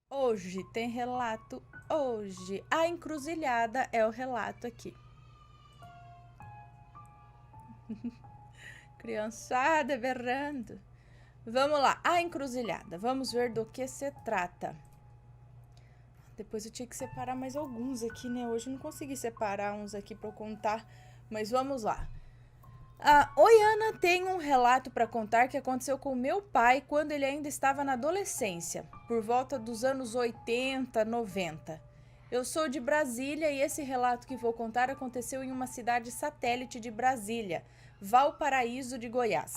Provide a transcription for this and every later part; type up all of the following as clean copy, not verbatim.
Hoje tem relato. Hoje a encruzilhada é o relato aqui. Criançada berrando. Vamos lá, a encruzilhada. Vamos ver do que se trata. Depois eu tinha que separar mais alguns aqui, né? Hoje eu não consegui separar uns aqui para eu contar, mas vamos lá. A Oiana tem um relato para contar que aconteceu com meu pai quando ele ainda estava na adolescência, por volta dos anos 80, 90. Eu sou de Brasília e esse relato que vou contar aconteceu em uma cidade satélite de Brasília, Valparaíso de Goiás.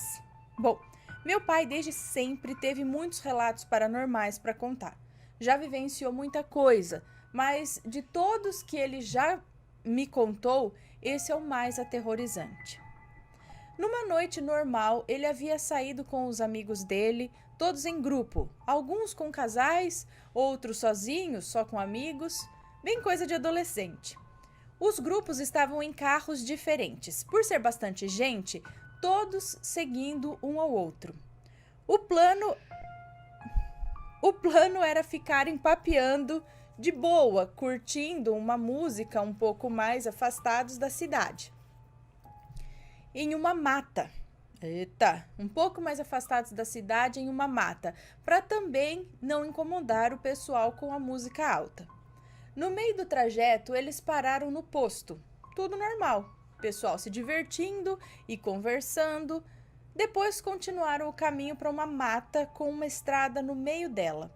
Bom, meu pai desde sempre teve muitos relatos paranormais para contar. Já vivenciou muita coisa, mas de todos que ele já me contou, esse é o mais aterrorizante. Numa noite normal, ele havia saído com os amigos dele, todos em grupo, alguns com casais, outros sozinhos, só com amigos, bem coisa de adolescente. Os grupos estavam em carros diferentes, por ser bastante gente, todos seguindo um ao outro. O plano, o plano era ficarem papeando de boa, curtindo uma música um pouco mais afastados da cidade em uma mata. Eita, um pouco mais afastados da cidade em uma mata, para também não incomodar o pessoal com a música alta. No meio do trajeto, eles pararam no posto. Tudo normal. Pessoal se divertindo e conversando. Depois continuaram o caminho para uma mata com uma estrada no meio dela.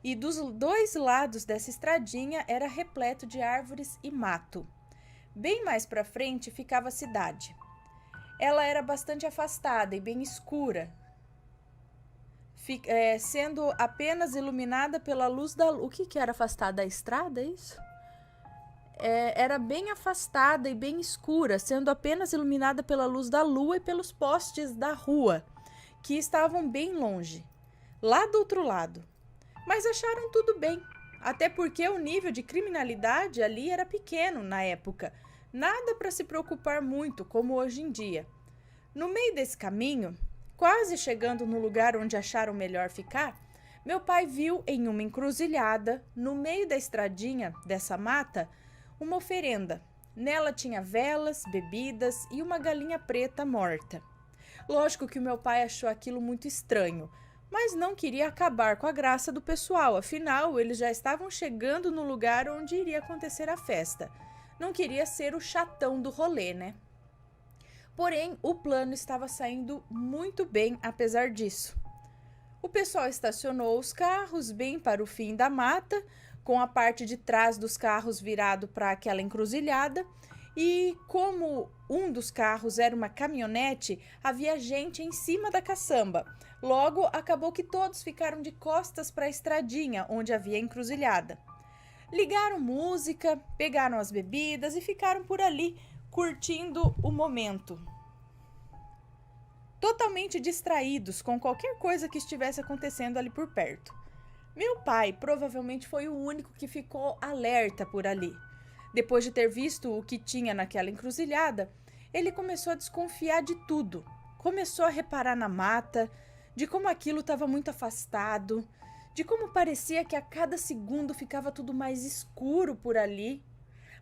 E dos dois lados dessa estradinha era repleto de árvores e mato. Bem mais para frente ficava a cidade. Ela era bastante afastada e bem escura, sendo apenas iluminada pela luz da lua. O que era afastada? A estrada, é isso? Era bem afastada e bem escura, sendo apenas iluminada pela luz da lua e pelos postes da rua, que estavam bem longe, lá do outro lado. Mas acharam tudo bem, até porque o nível de criminalidade ali era pequeno na época. Nada para se preocupar muito, como hoje em dia. No meio desse caminho, quase chegando no lugar onde acharam melhor ficar, meu pai viu em uma encruzilhada, no meio da estradinha dessa mata, uma oferenda. Nela tinha velas, bebidas e uma galinha preta morta. Lógico que o meu pai achou aquilo muito estranho, mas não queria acabar com a graça do pessoal, afinal, eles já estavam chegando no lugar onde iria acontecer a festa. Não queria ser o chatão do rolê, né? Porém, o plano estava saindo muito bem apesar disso. O pessoal estacionou os carros bem para o fim da mata, com a parte de trás dos carros virado para aquela encruzilhada, e como um dos carros era uma caminhonete, havia gente em cima da caçamba. Logo, acabou que todos ficaram de costas para a estradinha onde havia encruzilhada. Ligaram música, pegaram as bebidas e ficaram por ali, curtindo o momento. Totalmente distraídos com qualquer coisa que estivesse acontecendo ali por perto. Meu pai provavelmente foi o único que ficou alerta por ali. Depois de ter visto o que tinha naquela encruzilhada, ele começou a desconfiar de tudo. Começou a reparar na mata, de como aquilo estava muito afastado, de como parecia que a cada segundo ficava tudo mais escuro por ali,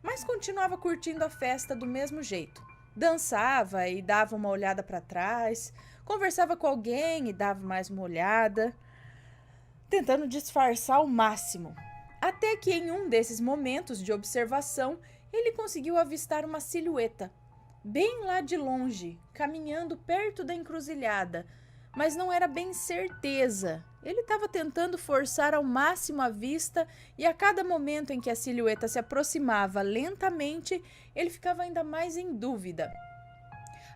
mas continuava curtindo a festa do mesmo jeito. Dançava e dava uma olhada para trás, conversava com alguém e dava mais uma olhada, tentando disfarçar ao máximo. Até que em um desses momentos de observação, ele conseguiu avistar uma silhueta, bem lá de longe, caminhando perto da encruzilhada, mas não era bem certeza. Ele estava tentando forçar ao máximo a vista e a cada momento em que a silhueta se aproximava lentamente, ele ficava ainda mais em dúvida.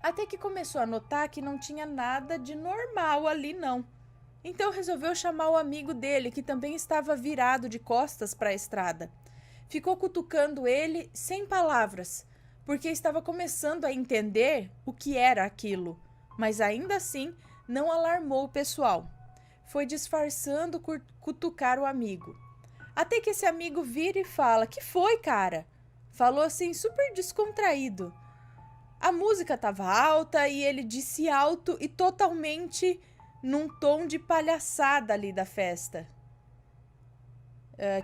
Até que começou a notar que não tinha nada de normal ali não. Então resolveu chamar o amigo dele, que também estava virado de costas para a estrada. Ficou cutucando ele sem palavras, porque estava começando a entender o que era aquilo, mas ainda assim não alarmou o pessoal. Foi disfarçando cutucar o amigo. Até que esse amigo vira e fala: "Que foi, cara?" Falou assim, super descontraído. A música estava alta e ele disse alto e totalmente num tom de palhaçada ali da festa: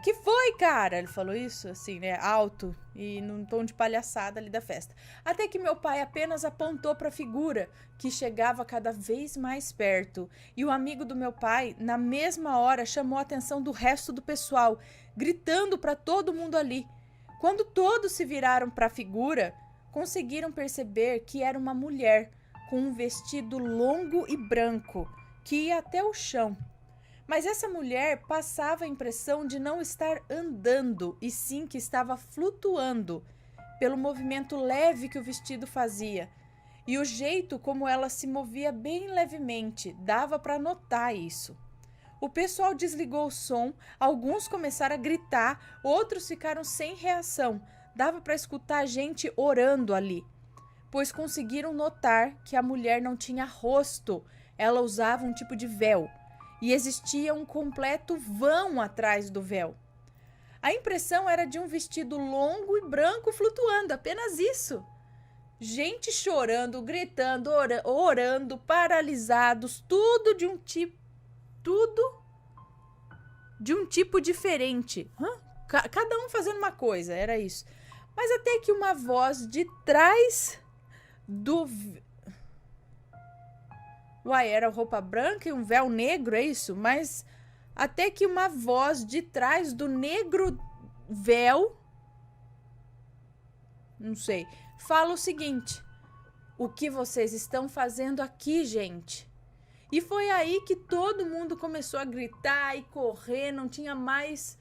Que foi, cara? Ele falou isso, assim, né, alto e num tom de palhaçada ali da festa. Até que meu pai apenas apontou para a figura, que chegava cada vez mais perto. E o amigo do meu pai, na mesma hora, chamou a atenção do resto do pessoal, gritando para todo mundo ali. Quando todos se viraram para a figura, conseguiram perceber que era uma mulher com um vestido longo e branco, que ia até o chão. Mas essa mulher passava a impressão de não estar andando, e sim que estava flutuando, pelo movimento leve que o vestido fazia. E o jeito como ela se movia bem levemente, dava para notar isso. O pessoal desligou o som, alguns começaram a gritar, outros ficaram sem reação. Dava para escutar a gente orando ali, pois conseguiram notar que a mulher não tinha rosto, ela usava um tipo de véu. E existia um completo vão atrás do véu. A impressão era de um vestido longo e branco flutuando, apenas isso. Gente chorando, gritando, orando, paralisados, tudo de um tipo diferente. Cada um fazendo uma coisa, era isso. Mas até que uma voz de trás do... Uai, era roupa branca e um véu negro, é isso? Mas até que uma voz de trás do negro véu, não sei, fala o seguinte: o que vocês estão fazendo aqui, gente? E foi aí que todo mundo começou a gritar e correr, não tinha mais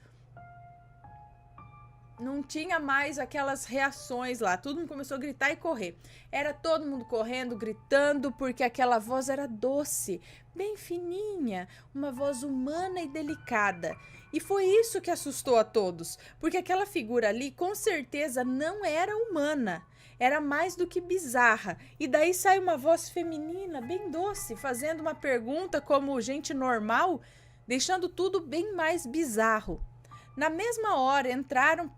aquelas reações lá. Todo mundo começou a gritar e correr. Era todo mundo correndo, gritando, porque aquela voz era doce, bem fininha, uma voz humana e delicada. E foi isso que assustou a todos, porque aquela figura ali com certeza não era humana. Era mais do que bizarra. E daí sai uma voz feminina, bem doce, fazendo uma pergunta como gente normal, deixando tudo bem mais bizarro. Na mesma hora entraram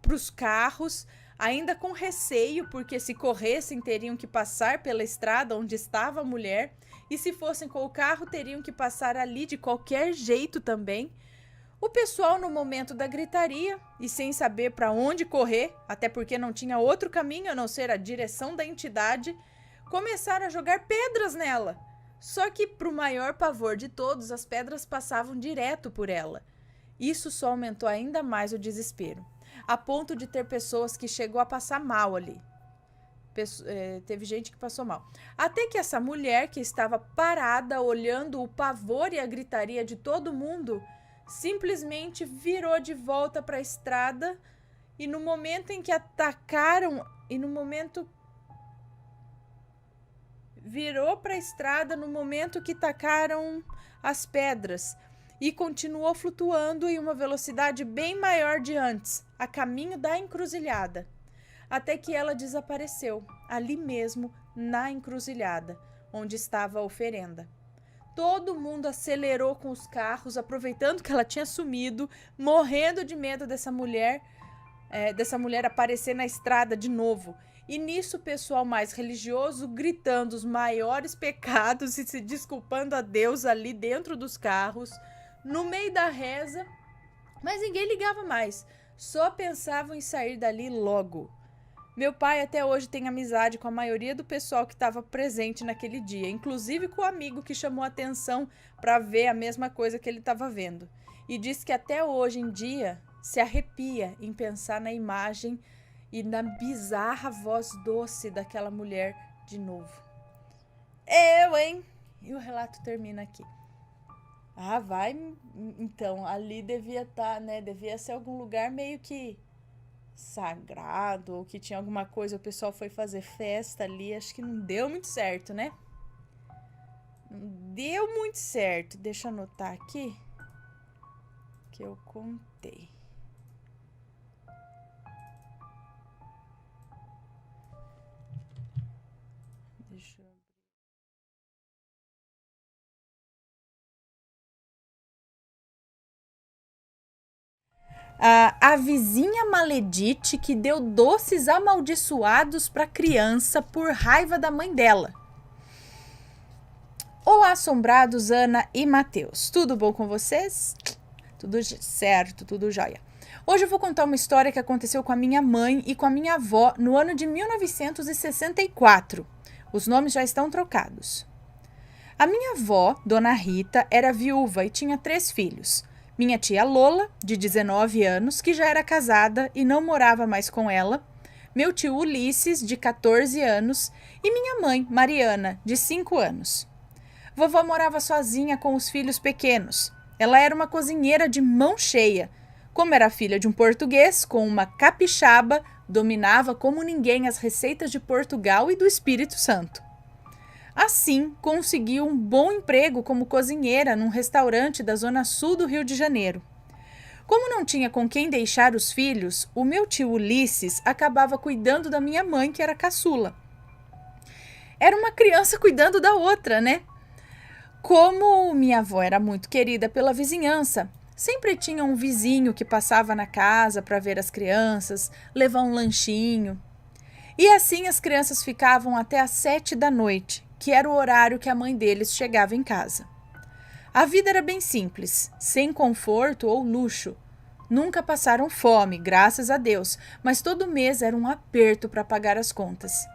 para os carros, ainda com receio, porque se corressem teriam que passar pela estrada onde estava a mulher, e se fossem com o carro teriam que passar ali de qualquer jeito também. O pessoal, no momento da gritaria e sem saber para onde correr, até porque não tinha outro caminho a não ser a direção da entidade, começaram a jogar pedras nela. Só que, para o maior pavor de todos, as pedras passavam direto por ela. Isso só aumentou ainda mais o desespero, a ponto de ter pessoas que chegou a passar mal ali. Teve gente que passou mal. Até que essa mulher, que estava parada olhando o pavor e a gritaria de todo mundo, simplesmente virou de volta para a estrada, e no momento em que atacaram, virou para a estrada no momento que tacaram as pedras, e continuou flutuando em uma velocidade bem maior de antes, a caminho da encruzilhada, até que ela desapareceu, ali mesmo na encruzilhada, onde estava a oferenda. Todo mundo acelerou com os carros, aproveitando que ela tinha sumido, morrendo de medo dessa mulher aparecer na estrada de novo. E nisso o pessoal mais religioso gritando os maiores pecados e se desculpando a Deus ali dentro dos carros, no meio da reza, mas ninguém ligava mais, só pensavam em sair dali logo. Meu pai até hoje tem amizade com a maioria do pessoal que estava presente naquele dia, inclusive com o amigo que chamou a atenção para ver a mesma coisa que ele estava vendo. E diz que até hoje em dia se arrepia em pensar na imagem e na bizarra voz doce daquela mulher de novo. Hein? E o relato termina aqui. Vai, então, ali devia estar, né? Devia ser algum lugar meio que sagrado, ou que tinha alguma coisa, o pessoal foi fazer festa ali, acho que não deu muito certo, né? Não deu muito certo. Deixa eu anotar aqui que eu contei. Deixa eu... A vizinha maledite que deu doces amaldiçoados para a criança por raiva da mãe dela. Olá, assombrados, Ana e Matheus. Tudo bom com vocês? Tudo certo, tudo jóia. Hoje eu vou contar uma história que aconteceu com a minha mãe e com a minha avó no ano de 1964. Os nomes já estão trocados. A minha avó, Dona Rita, era viúva e tinha 3 filhos. Minha tia Lola, de 19 anos, que já era casada e não morava mais com ela. Meu tio Ulisses, de 14 anos. E minha mãe, Mariana, de 5 anos. Vovó morava sozinha com os filhos pequenos. Ela era uma cozinheira de mão cheia. Como era filha de um português, com uma capixaba, dominava como ninguém as receitas de Portugal e do Espírito Santo. Assim, conseguiu um bom emprego como cozinheira num restaurante da zona sul do Rio de Janeiro. Como não tinha com quem deixar os filhos, o meu tio Ulisses acabava cuidando da minha mãe, que era caçula. Era uma criança cuidando da outra, né? Como minha avó era muito querida pela vizinhança, sempre tinha um vizinho que passava na casa para ver as crianças, levar um lanchinho. E assim as crianças ficavam até às 7 da noite, que era o horário que a mãe deles chegava em casa. A vida era bem simples, sem conforto ou luxo. Nunca passaram fome, graças a Deus, mas todo mês era um aperto para pagar as contas,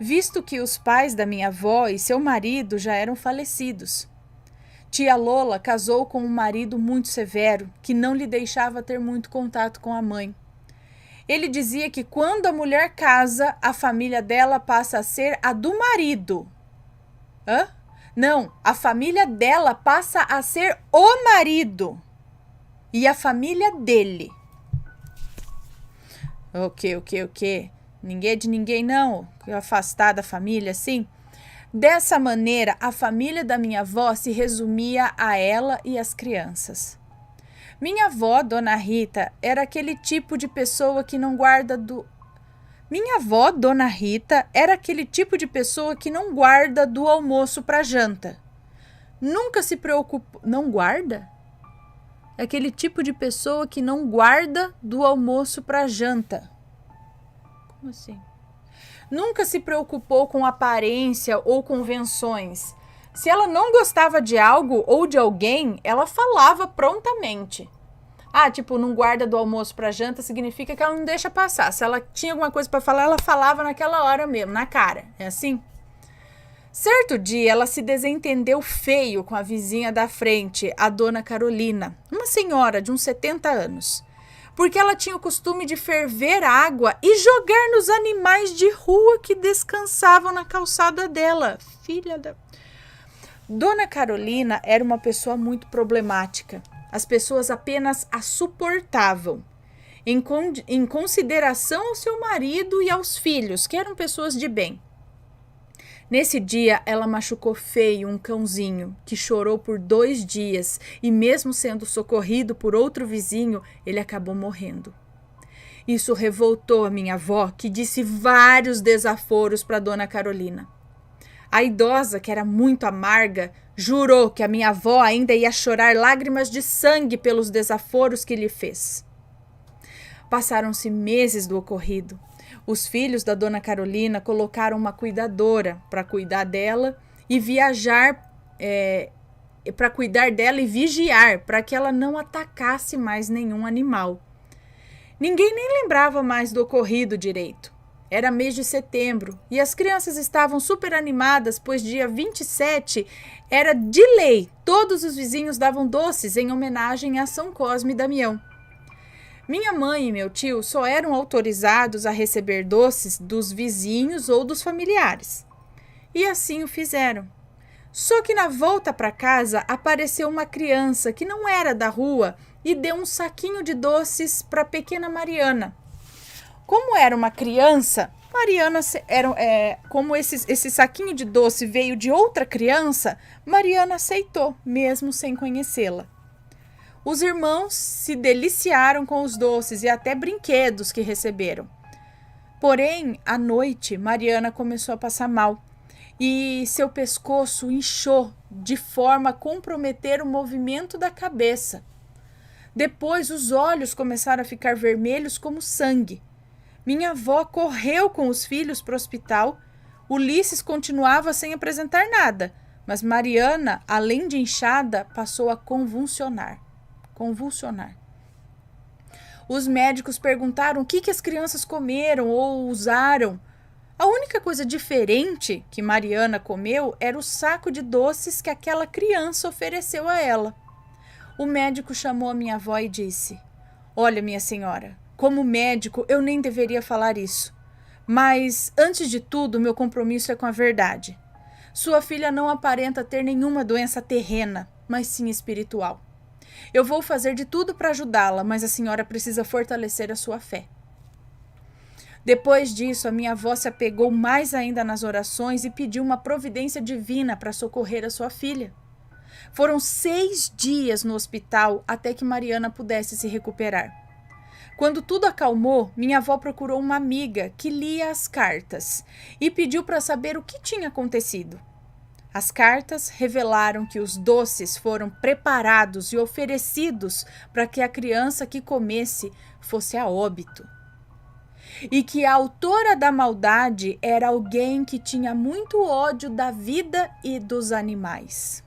visto que os pais da minha avó e seu marido já eram falecidos. Tia Lola casou com um marido muito severo, que não lhe deixava ter muito contato com a mãe. Ele dizia que quando a mulher casa, a família dela passa a ser a do marido. Hã? Não, a família dela passa a ser o marido e a família dele. O quê? Ninguém é de ninguém não, afastar da família assim. Dessa maneira, a família da minha avó se resumia a ela e as crianças. Minha avó, Dona Rita, era aquele tipo de pessoa que não guarda do... Minha avó, Dona Rita, era aquele tipo de pessoa que não guarda do almoço para janta. Nunca se preocupa... Não guarda? É aquele tipo de pessoa que não guarda do almoço para janta. Como assim? Nunca se preocupou com aparência ou convenções. Se ela não gostava de algo ou de alguém, ela falava prontamente. Tipo, não guarda do almoço para janta significa que ela não deixa passar. Se ela tinha alguma coisa para falar, ela falava naquela hora mesmo, na cara. É assim? Certo dia, ela se desentendeu feio com a vizinha da frente, a Dona Carolina, uma senhora de uns 70 anos. Porque ela tinha o costume de ferver água e jogar nos animais de rua que descansavam na calçada dela. Filha da... Dona Carolina era uma pessoa muito problemática. As pessoas apenas a suportavam, em consideração ao seu marido e aos filhos, que eram pessoas de bem. Nesse dia, ela machucou feio um cãozinho, que chorou por 2 dias e mesmo sendo socorrido por outro vizinho, ele acabou morrendo. Isso revoltou a minha avó, que disse vários desaforos para Dona Carolina. A idosa, que era muito amarga, jurou que a minha avó ainda ia chorar lágrimas de sangue pelos desaforos que lhe fez. Passaram-se meses do ocorrido. Os filhos da Dona Carolina colocaram uma cuidadora para cuidar dela e para cuidar dela e vigiar para que ela não atacasse mais nenhum animal. Ninguém nem lembrava mais do ocorrido direito. Era mês de setembro e as crianças estavam super animadas, pois dia 27 era de lei. Todos os vizinhos davam doces em homenagem a São Cosme e Damião. Minha mãe e meu tio só eram autorizados a receber doces dos vizinhos ou dos familiares. E assim o fizeram. Só que na volta para casa apareceu uma criança que não era da rua e deu um saquinho de doces para a pequena Mariana. Como era uma criança, como esse saquinho de doce veio de outra criança, Mariana aceitou, mesmo sem conhecê-la. Os irmãos se deliciaram com os doces e até brinquedos que receberam. Porém, à noite, Mariana começou a passar mal e seu pescoço inchou de forma a comprometer o movimento da cabeça. Depois, os olhos começaram a ficar vermelhos como sangue. Minha avó correu com os filhos para o hospital. Ulisses continuava sem apresentar nada, mas Mariana, além de inchada, passou a convulsionar. convulsionar. Os médicos perguntaram o que as crianças comeram ou usaram. A única coisa diferente que Mariana comeu era o saco de doces que aquela criança ofereceu a ela. O médico chamou a minha avó e disse: olha, minha senhora, como médico eu nem deveria falar isso. Mas, antes de tudo, meu compromisso é com a verdade. Sua filha não aparenta ter nenhuma doença terrena, mas sim espiritual. Eu vou fazer de tudo para ajudá-la, mas a senhora precisa fortalecer a sua fé. Depois disso, a minha avó se apegou mais ainda nas orações e pediu uma providência divina para socorrer a sua filha. Foram 6 dias no hospital até que Mariana pudesse se recuperar. Quando tudo acalmou, minha avó procurou uma amiga que lia as cartas e pediu para saber o que tinha acontecido. As cartas revelaram que os doces foram preparados e oferecidos para que a criança que comesse fosse a óbito. E que a autora da maldade era alguém que tinha muito ódio da vida e dos animais.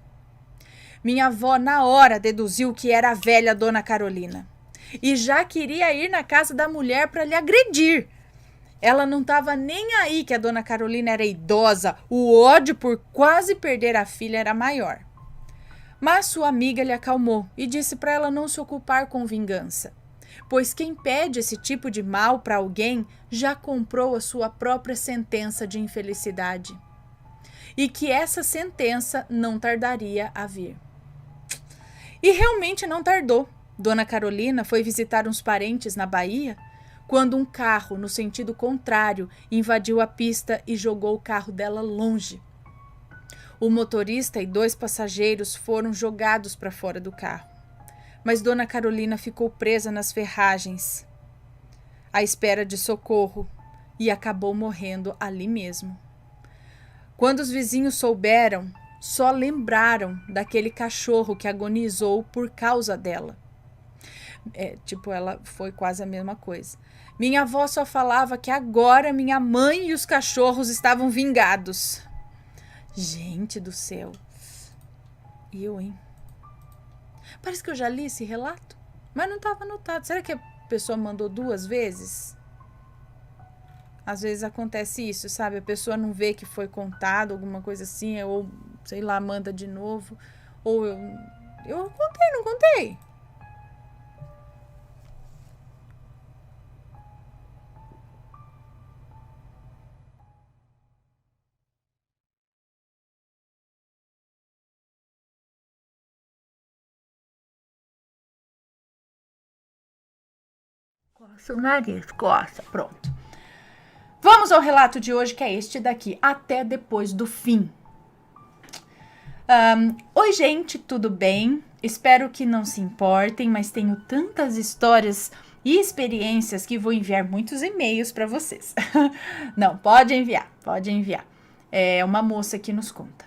Minha avó, na hora, deduziu que era a velha Dona Carolina e já queria ir na casa da mulher para lhe agredir. Ela não estava nem aí que a Dona Carolina era idosa, o ódio por quase perder a filha era maior. Mas sua amiga lhe acalmou e disse para ela não se ocupar com vingança, pois quem pede esse tipo de mal para alguém já comprou a sua própria sentença de infelicidade. E que essa sentença não tardaria a vir. E realmente não tardou. Dona Carolina foi visitar uns parentes na Bahia quando um carro, no sentido contrário, invadiu a pista e jogou o carro dela longe. O motorista e 2 passageiros foram jogados para fora do carro. Mas Dona Carolina ficou presa nas ferragens, à espera de socorro, e acabou morrendo ali mesmo. Quando os vizinhos souberam, só lembraram daquele cachorro que agonizou por causa dela. Ela foi quase a mesma coisa. Minha avó só falava que agora minha mãe e os cachorros estavam vingados. Gente do céu. Hein? Parece que eu já li esse relato, mas não estava anotado. Será que a pessoa mandou 2 vezes? Às vezes acontece isso, sabe? A pessoa não vê que foi contado, alguma coisa assim, ou, sei lá, manda de novo. Ou eu contei, não contei? Coça o nariz, coça, pronto. Vamos ao relato de hoje, que é este daqui, Até Depois do Fim. Oi, gente, tudo bem? Espero que não se importem, mas tenho tantas histórias e experiências que vou enviar muitos e-mails para vocês. Não, pode enviar, pode enviar. É uma moça que nos conta.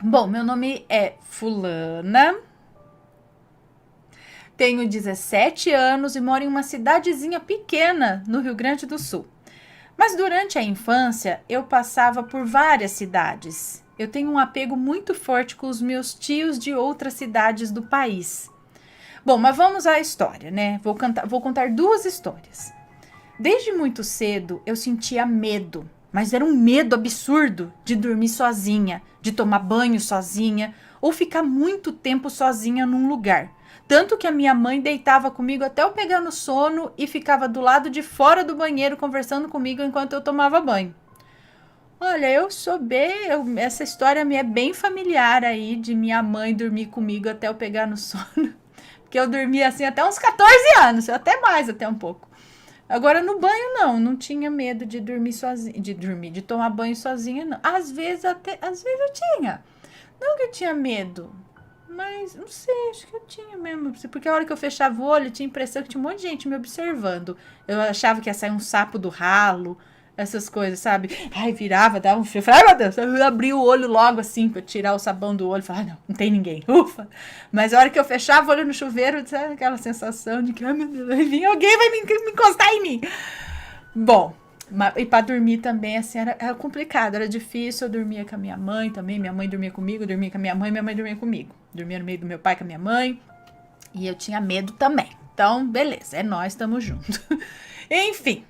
Bom, meu nome é Fulana. Tenho 17 anos e moro em uma cidadezinha pequena no Rio Grande do Sul. Mas durante a infância, eu passava por várias cidades. Eu tenho um apego muito forte com os meus tios de outras cidades do país. Bom, mas vamos à história, né? Vou contar 2 histórias. Desde muito cedo, eu sentia medo, mas era um medo absurdo de dormir sozinha, de tomar banho sozinha ou ficar muito tempo sozinha num lugar. Tanto que a minha mãe deitava comigo até eu pegar no sono e ficava do lado de fora do banheiro conversando comigo enquanto eu tomava banho. Olha, essa história me é bem familiar aí de minha mãe dormir comigo até eu pegar no sono. Porque eu dormia assim até uns 14 anos, até mais, até um pouco. Agora no banho não tinha medo de dormir sozinha, de tomar banho sozinha não. Às vezes eu tinha. Não que eu tinha medo, mas não sei, acho que eu tinha mesmo. Porque a hora que eu fechava o olho, eu tinha a impressão que tinha um monte de gente me observando. Eu achava que ia sair um sapo do ralo, essas coisas, sabe? Ai, virava, dava um frio. Eu falei, ai meu Deus, eu abri o olho logo assim, pra tirar o sabão do olho. Falei, não tem ninguém, ufa. Mas a hora que eu fechava o olho no chuveiro, sabe aquela sensação de que, ai meu Deus, vai vir alguém, vai me encostar em mim. Bom, e pra dormir também, assim, era complicado, era difícil. Eu dormia com a minha mãe também, minha mãe dormia comigo, eu dormia com a minha mãe dormia comigo. Dormia no meio do meu pai com a minha mãe. E eu tinha medo também. Então, beleza, é nós, estamos juntos. Enfim,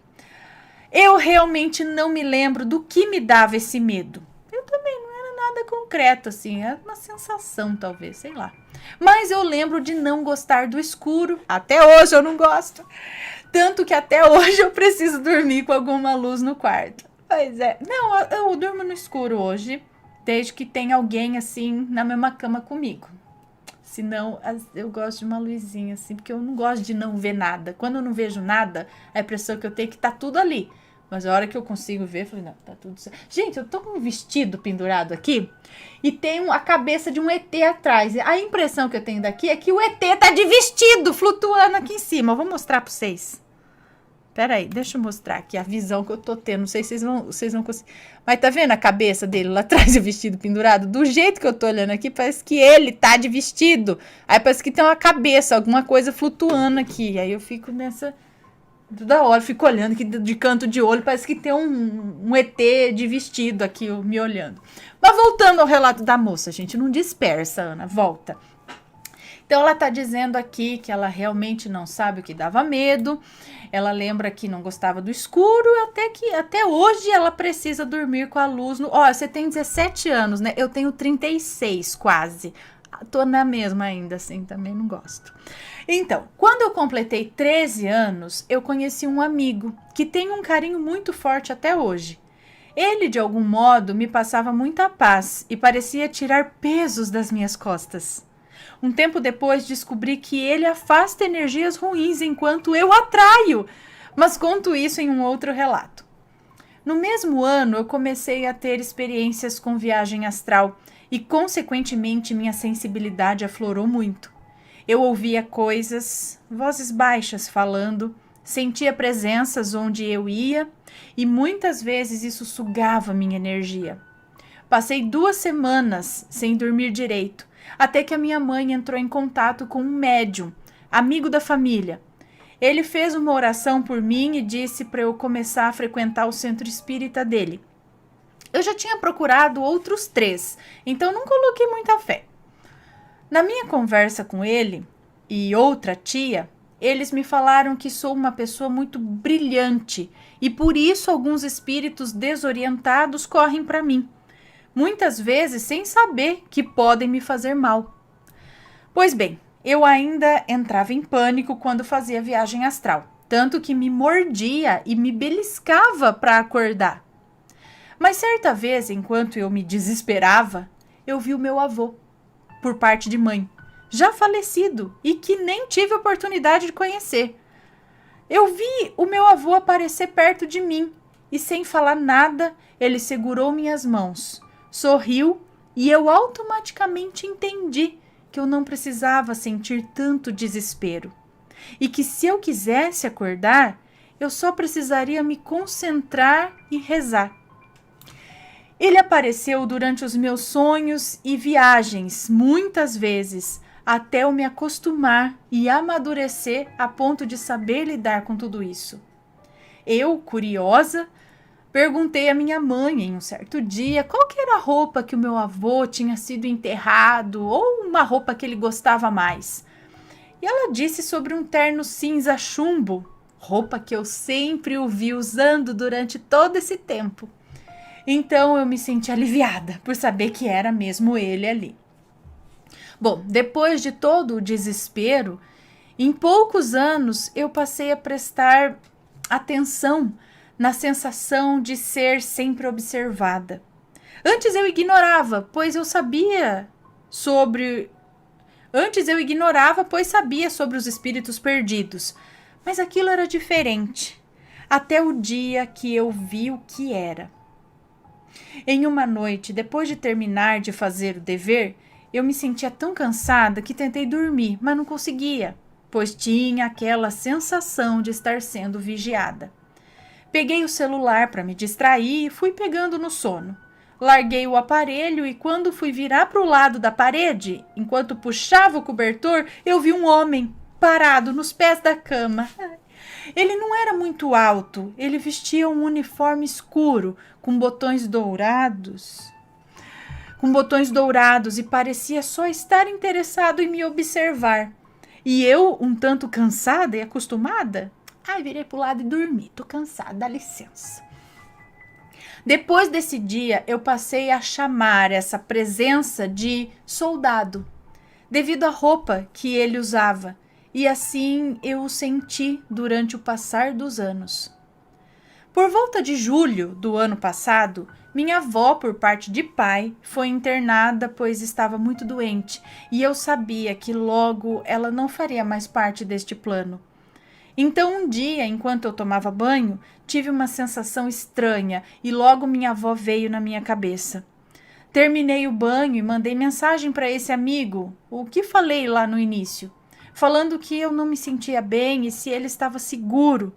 eu realmente não me lembro do que me dava esse medo. Eu também não era nada concreto, assim, era uma sensação, talvez, sei lá. Mas eu lembro de não gostar do escuro. Até hoje eu não gosto. Tanto que até hoje eu preciso dormir com alguma luz no quarto. Pois é. Não, eu durmo no escuro hoje, desde que tem alguém, assim, na mesma cama comigo. Senão, eu gosto de uma luzinha, assim, porque eu não gosto de não ver nada. Quando eu não vejo nada, a impressão que eu tenho é que tá tudo ali. Mas a hora que eu consigo ver, eu falei, não, tá tudo certo. Gente, eu tô com um vestido pendurado aqui e tem a cabeça de um ET atrás. A impressão que eu tenho daqui é que o ET tá de vestido, flutuando aqui em cima. Eu vou mostrar pra vocês. Pera aí, deixa eu mostrar aqui a visão que eu tô tendo. Não sei se vocês vão conseguir. Mas tá vendo a cabeça dele lá atrás, o vestido pendurado? Do jeito que eu tô olhando aqui, parece que ele tá de vestido. Aí parece que tem uma cabeça, alguma coisa flutuando aqui. Aí eu fico nessa... Toda hora, eu fico olhando aqui de canto de olho. Parece que tem um ET de vestido aqui me olhando. Mas voltando ao relato da moça, gente, não dispersa, Ana, volta. Então ela tá dizendo aqui que ela realmente não sabe o que dava medo. Ela lembra que não gostava do escuro, até hoje ela precisa dormir com a luz no... Ó, você tem 17 anos, né? Eu tenho 36 quase. Tô na mesma ainda, assim, também não gosto. Então, quando eu completei 13 anos, eu conheci um amigo que tem um carinho muito forte até hoje. Ele, de algum modo, me passava muita paz e parecia tirar pesos das minhas costas. Um tempo depois, descobri que ele afasta energias ruins enquanto eu atraio, mas conto isso em um outro relato. No mesmo ano, eu comecei a ter experiências com viagem astral e, consequentemente, minha sensibilidade aflorou muito. Eu ouvia coisas, vozes baixas falando, sentia presenças onde eu ia e muitas vezes isso sugava minha energia. Passei 2 semanas sem dormir direito, até que a minha mãe entrou em contato com um médium, amigo da família. Ele fez uma oração por mim e disse para eu começar a frequentar o centro espírita dele. Eu já tinha procurado outros 3, então não coloquei muita fé. Na minha conversa com ele e outra tia, eles me falaram que sou uma pessoa muito brilhante e por isso alguns espíritos desorientados correm para mim. Muitas vezes sem saber que podem me fazer mal. Pois bem, eu ainda entrava em pânico quando fazia viagem astral, tanto que me mordia e me beliscava para acordar. Mas certa vez, enquanto eu me desesperava, eu vi o meu avô, por parte de mãe, já falecido e que nem tive oportunidade de conhecer. Eu vi o meu avô aparecer perto de mim e, sem falar nada, ele segurou minhas mãos. Sorriu e eu automaticamente entendi que eu não precisava sentir tanto desespero e que se eu quisesse acordar, eu só precisaria me concentrar e rezar. Ele apareceu durante os meus sonhos e viagens, muitas vezes, até eu me acostumar e amadurecer a ponto de saber lidar com tudo isso. Eu, curiosa, perguntei à minha mãe em um certo dia qual que era a roupa que o meu avô tinha sido enterrado ou uma roupa que ele gostava mais. E ela disse sobre um terno cinza chumbo, roupa que eu sempre o vi usando durante todo esse tempo. Então eu me senti aliviada por saber que era mesmo ele ali. Bom, depois de todo o desespero, em poucos anos eu passei a prestar atenção na sensação de ser sempre observada. Antes eu ignorava, pois sabia sobre os espíritos perdidos, mas aquilo era diferente, até o dia que eu vi o que era. Em uma noite, depois de terminar de fazer o dever, eu me sentia tão cansada que tentei dormir, mas não conseguia, pois tinha aquela sensação de estar sendo vigiada. Peguei o celular para me distrair e fui pegando no sono. Larguei o aparelho e quando fui virar para o lado da parede, enquanto puxava o cobertor, eu vi um homem parado nos pés da cama. Ele não era muito alto, ele vestia um uniforme escuro com botões dourados e parecia só estar interessado em me observar. E eu, um tanto cansada e acostumada, virei pro lado e dormi. Tô cansada, dá licença. Depois desse dia, eu passei a chamar essa presença de soldado, devido à roupa que ele usava. E assim eu o senti durante o passar dos anos. Por volta de julho do ano passado, minha avó, por parte de pai, foi internada pois estava muito doente e eu sabia que logo ela não faria mais parte deste plano. Então um dia, enquanto eu tomava banho, tive uma sensação estranha e logo minha avó veio na minha cabeça. Terminei o banho e mandei mensagem para esse amigo, o que falei lá no início, falando que eu não me sentia bem e se ele estava seguro.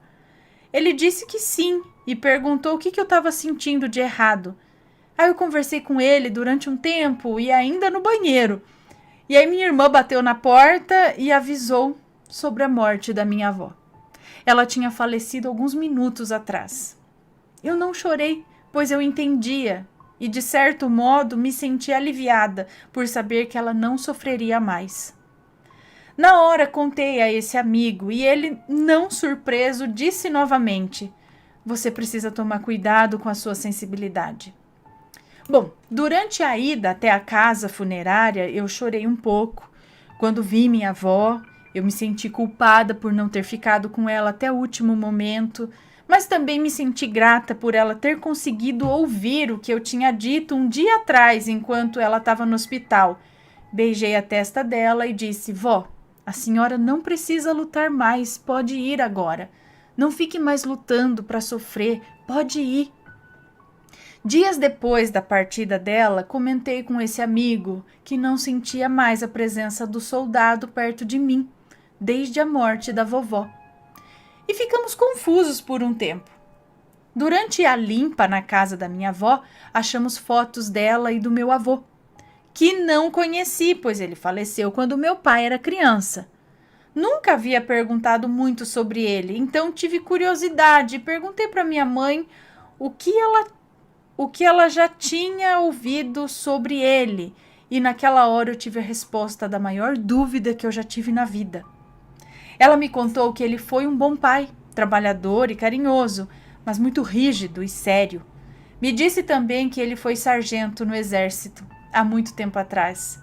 Ele disse que sim e perguntou o que eu estava sentindo de errado. Aí eu conversei com ele durante um tempo e ainda no banheiro. E aí minha irmã bateu na porta e avisou sobre a morte da minha avó. Ela tinha falecido alguns minutos atrás. Eu não chorei, pois eu entendia e, de certo modo, me senti aliviada por saber que ela não sofreria mais. Na hora contei a esse amigo e ele, não surpreso, disse novamente: você precisa tomar cuidado com a sua sensibilidade. Bom, durante a ida até a casa funerária, eu chorei um pouco. Quando vi minha avó, eu me senti culpada por não ter ficado com ela até o último momento, mas também me senti grata por ela ter conseguido ouvir o que eu tinha dito um dia atrás, enquanto ela estava no hospital. Beijei a testa dela e disse: vó, a senhora não precisa lutar mais, pode ir agora. Não fique mais lutando para sofrer, pode ir. Dias depois da partida dela, comentei com esse amigo que não sentia mais a presença do soldado perto de mim, desde a morte da vovó. E ficamos confusos por um tempo. Durante a limpa na casa da minha avó, achamos fotos dela e do meu avô, que não conheci, pois ele faleceu quando meu pai era criança. Nunca havia perguntado muito sobre ele, então tive curiosidade e perguntei para minha mãe o que ela já tinha ouvido sobre ele, e naquela hora eu tive a resposta da maior dúvida que eu já tive na vida. Ela me contou que ele foi um bom pai, trabalhador e carinhoso, mas muito rígido e sério. Me disse também que ele foi sargento no exército, há muito tempo atrás.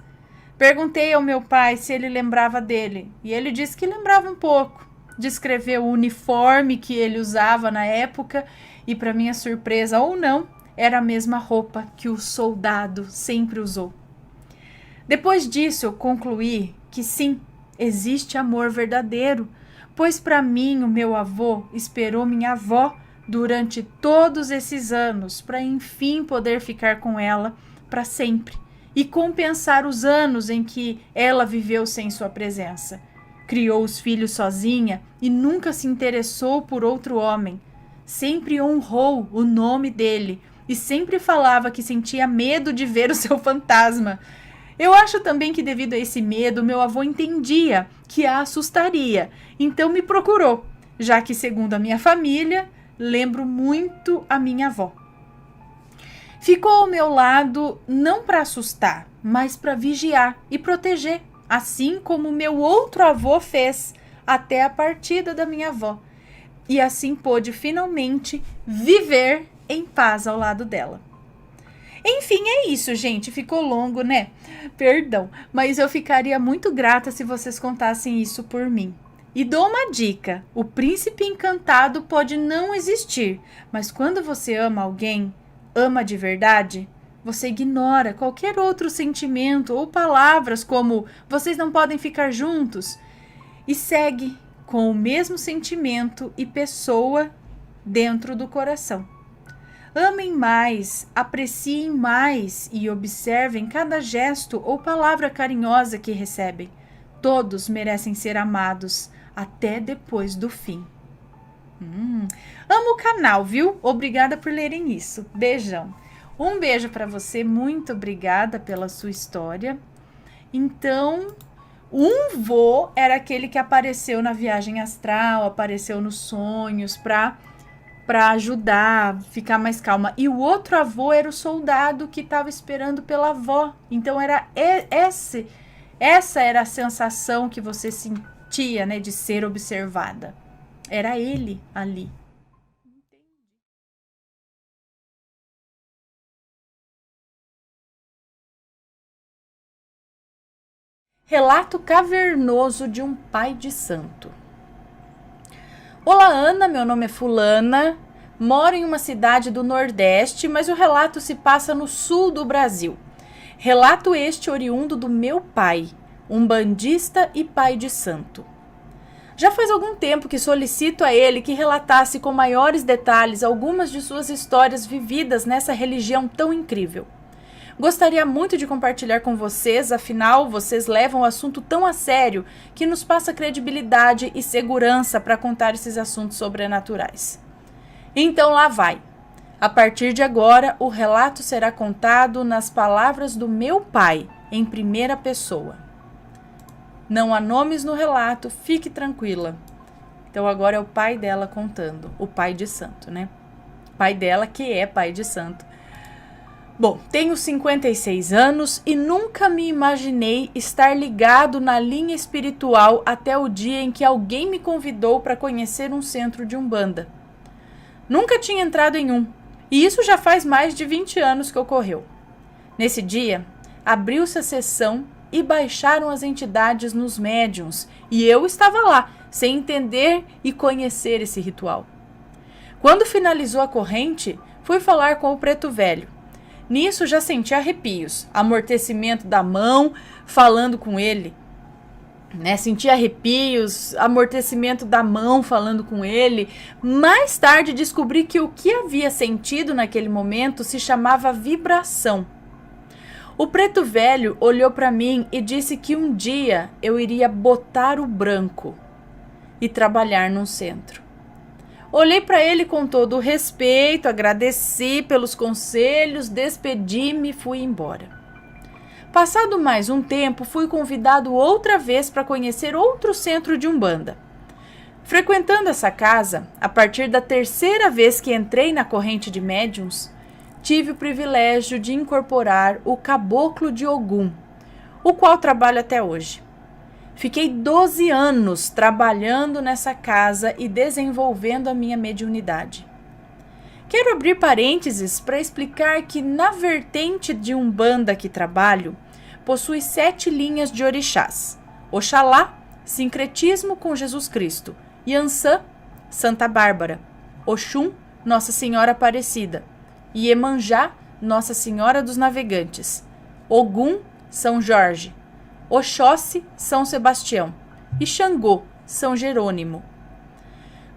Perguntei ao meu pai se ele lembrava dele, e ele disse que lembrava um pouco. Descreveu o uniforme que ele usava na época, e para minha surpresa ou não, era a mesma roupa que o soldado sempre usou. Depois disso, eu concluí que sim, existe amor verdadeiro, pois para mim o meu avô esperou minha avó durante todos esses anos para enfim poder ficar com ela para sempre e compensar os anos em que ela viveu sem sua presença. Criou os filhos sozinha e nunca se interessou por outro homem. Sempre honrou o nome dele e sempre falava que sentia medo de ver o seu fantasma. Eu acho também que devido a esse medo, meu avô entendia que a assustaria, então me procurou, já que, segundo a minha família, lembro muito a minha avó. Ficou ao meu lado não para assustar, mas para vigiar e proteger, assim como meu outro avô fez até a partida da minha avó. E assim pôde finalmente viver em paz ao lado dela. Enfim, é isso, gente. Ficou longo, né? Perdão, mas eu ficaria muito grata se vocês contassem isso por mim. E dou uma dica: o príncipe encantado pode não existir, mas quando você ama alguém, ama de verdade, você ignora qualquer outro sentimento ou palavras como vocês não podem ficar juntos e segue com o mesmo sentimento e pessoa dentro do coração. Amem mais, apreciem mais e observem cada gesto ou palavra carinhosa que recebem. Todos merecem ser amados até depois do fim. Amo o canal, viu? Obrigada por lerem isso. Beijão. Um beijo para você, muito obrigada pela sua história. Então, um vô era aquele que apareceu na viagem astral, apareceu nos sonhos para ajudar, ficar mais calma. E o outro avô era o soldado que estava esperando pela avó. Então, essa era a sensação que você simpatia, né, de ser observada. Era ele ali. Relato cavernoso de um pai de santo. Olá, Ana, meu nome é fulana, moro em uma cidade do Nordeste, mas o relato se passa no sul do Brasil. Relato este oriundo do meu pai, umbandista e pai de santo. Já faz algum tempo que solicito a ele que relatasse com maiores detalhes algumas de suas histórias vividas nessa religião tão incrível. Gostaria muito de compartilhar com vocês, afinal, vocês levam o assunto tão a sério que nos passa credibilidade e segurança para contar esses assuntos sobrenaturais. Então lá vai. A partir de agora, o relato será contado nas palavras do meu pai, em primeira pessoa. Não há nomes no relato, fique tranquila. Então agora é o pai dela contando, o pai de santo, né? Pai dela que é pai de santo. Bom, tenho 56 anos e nunca me imaginei estar ligado na linha espiritual até o dia em que alguém me convidou para conhecer um centro de Umbanda. Nunca tinha entrado em um, e isso já faz mais de 20 anos que ocorreu. Nesse dia, abriu-se a sessão e baixaram as entidades nos médiuns, e eu estava lá, sem entender e conhecer esse ritual. Quando finalizou a corrente, fui falar com o preto velho. Nisso já senti arrepios, amortecimento da mão, falando com ele. Senti arrepios, amortecimento da mão, falando com ele. Mais tarde descobri que o que havia sentido naquele momento se chamava vibração. O preto velho olhou para mim e disse que um dia eu iria botar o branco e trabalhar num centro. Olhei para ele com todo o respeito, agradeci pelos conselhos, despedi-me e fui embora. Passado mais um tempo, fui convidado outra vez para conhecer outro centro de Umbanda. Frequentando essa casa, a partir da terceira vez que entrei na corrente de médiuns, tive o privilégio de incorporar o Caboclo de Ogum, o qual trabalho até hoje. Fiquei 12 anos trabalhando nessa casa e desenvolvendo a minha mediunidade. Quero abrir parênteses para explicar que na vertente de Umbanda que trabalho, possui 7 linhas de orixás. Oxalá, sincretismo com Jesus Cristo. Iansã, Santa Bárbara. Oxum, Nossa Senhora Aparecida. Iemanjá, Nossa Senhora dos Navegantes. Ogum, São Jorge. Oxóssi, São Sebastião, e Xangô, São Jerônimo.